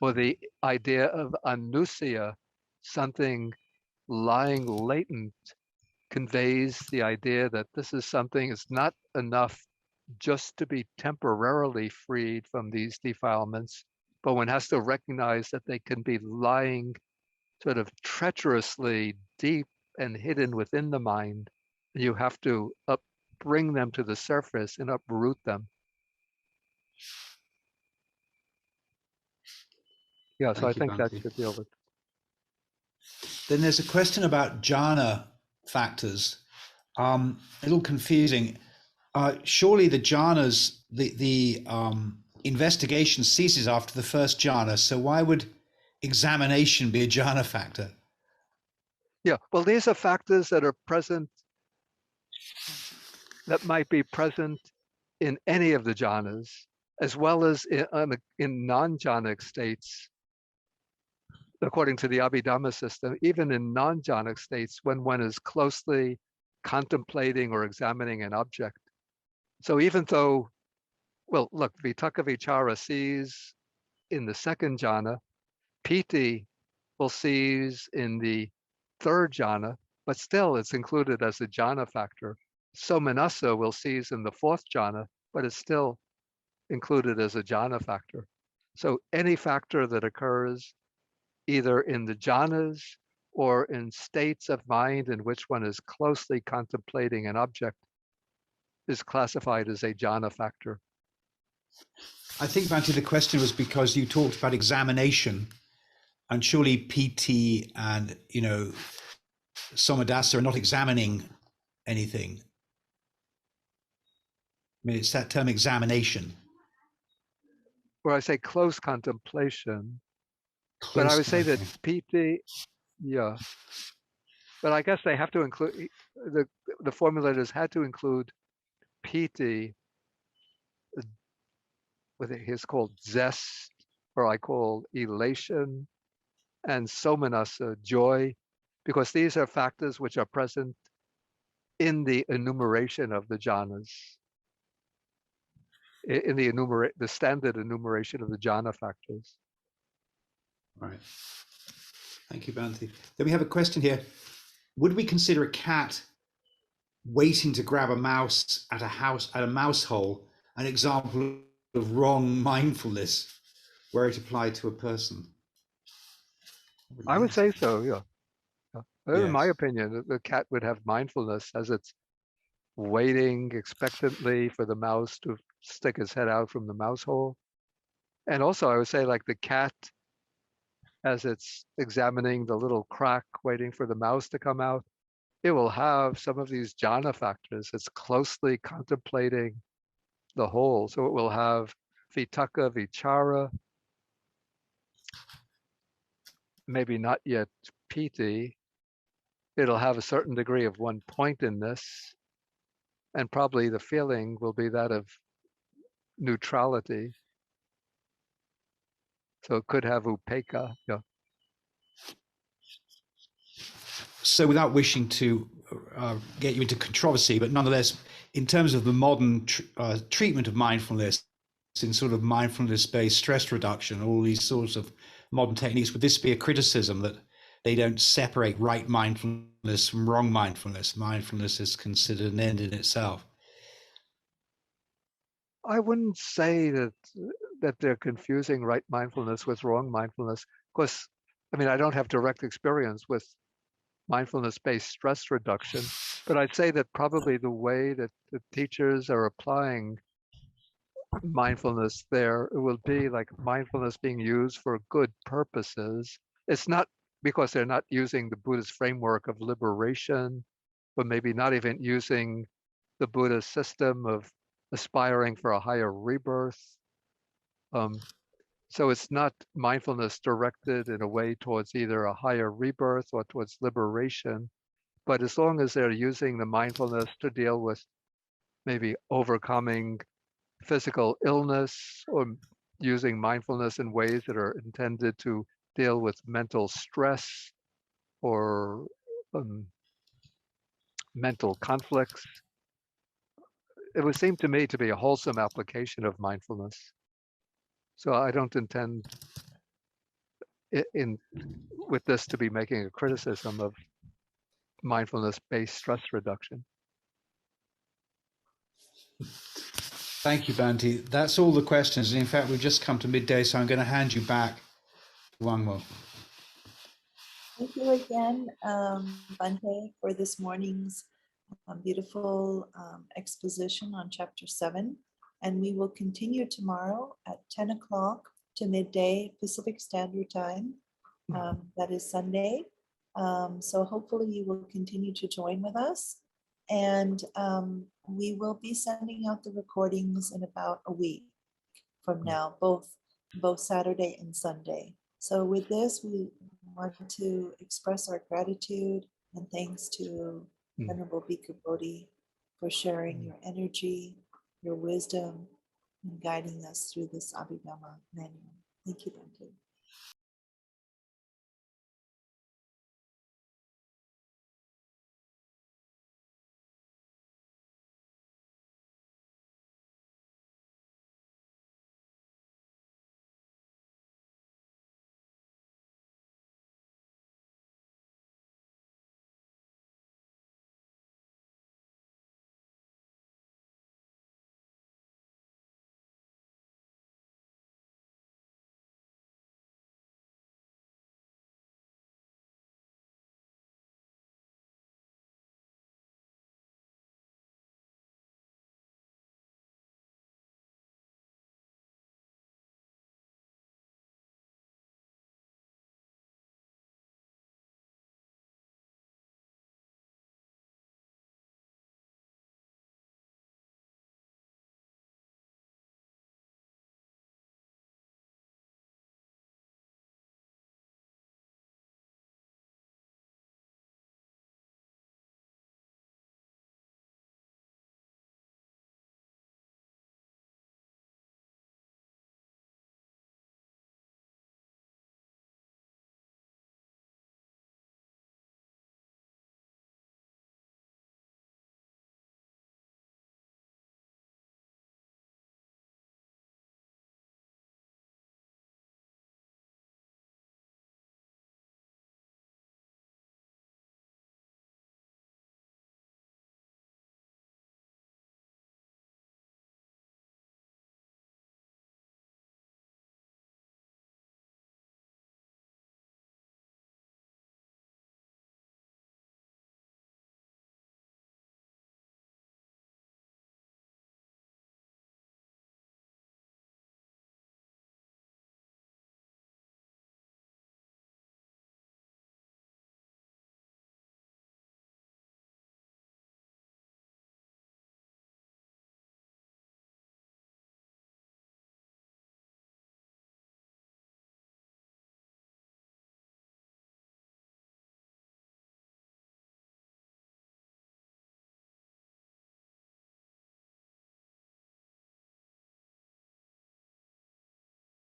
Or the idea of anusia, something lying latent, conveys the idea that this is something, it's not enough just to be temporarily freed from these defilements, but one has to recognize that they can be lying sort of treacherously deep and hidden within the mind. You have to bring them to the surface and uproot them. Yeah, so I think that should deal with. Then there's a question about jhana factors. A little confusing. Surely the jhanas, the investigation ceases after the first jhana. So why would examination be a jhana factor? Yeah, well, these are factors that are present, that might be present in any of the jhanas, as well as in non-jhanic states. According to the Abhidharma system, even in non-jhanic states, when one is closely contemplating or examining an object. So even though, well, look, Vitakka Vichara sees in the second jhana, Piti will seize in the third jhana, but still it's included as a jhana factor. Somanassa will seize in the fourth jhana, but it's still included as a jhana factor. So any factor that occurs either in the jhanas or in states of mind in which one is closely contemplating an object is classified as a jhana factor. I think, Bhante, the question was because you talked about examination, and surely PT and, Somadasa are not examining anything. I mean, it's that term examination. Where I say close contemplation, but I would say that PT, yeah. But I guess they have to include, the formulators had to include PT, what is called zest, or I call elation, and somanassa, joy, because these are factors which are present in the enumeration of the jhanas, in the standard enumeration of the jhana factors. Right. Thank you, Bhante. Then we have a question here. Would we consider a cat waiting to grab a mouse at a mouse hole an example of wrong mindfulness where it applied to a person? I would say so, yeah. In Yes. my opinion, the cat would have mindfulness as it's waiting expectantly for the mouse to stick his head out from the mouse hole. And also I would say, like, the cat, as it's examining the little crack waiting for the mouse to come out, it will have some of these jhana factors. It's closely contemplating the whole. So it will have vitakka, vichara, maybe not yet piti. It'll have a certain degree of one-pointedness, and probably the feeling will be that of neutrality. So it could have upekkha. Yeah. So without wishing to get you into controversy, but nonetheless, in terms of the modern treatment of mindfulness, in sort of mindfulness-based stress reduction, all these sorts of modern techniques, would this be a criticism that they don't separate right mindfulness from wrong mindfulness? Mindfulness is considered an end in itself. I wouldn't say that they're confusing right mindfulness with wrong mindfulness. Of course, I mean, I don't have direct experience with mindfulness-based stress reduction, But I'd say that probably the way that the teachers are applying mindfulness there, it will be like mindfulness being used for good purposes. It's not because they're not using the Buddhist framework of liberation, but maybe not even using the Buddhist system of aspiring for a higher rebirth. So it's not mindfulness directed in a way towards either a higher rebirth or towards liberation. But as long as they're using the mindfulness to deal with maybe overcoming physical illness or using mindfulness in ways that are intended to deal with mental stress or mental conflicts, it would seem to me to be a wholesome application of mindfulness. So I don't intend with this to be making a criticism of mindfulness-based stress reduction. Thank you, Bhante. That's all the questions. In fact, we've just come to midday, so I'm going to hand you back to Wangmo. Thank you again, Bhante, for this morning's beautiful exposition on Chapter 7. And we will continue tomorrow at 10 o'clock to midday Pacific Standard Time. That is Sunday. So hopefully you will continue to join with us. And we will be sending out the recordings in about a week from now, both Saturday and Sunday. So with this, we want to express our gratitude and thanks to Venerable Bhikkhu Bodhi for sharing your energy, your wisdom, and guiding us through this Abhidharma manual. Thank you, Bhante.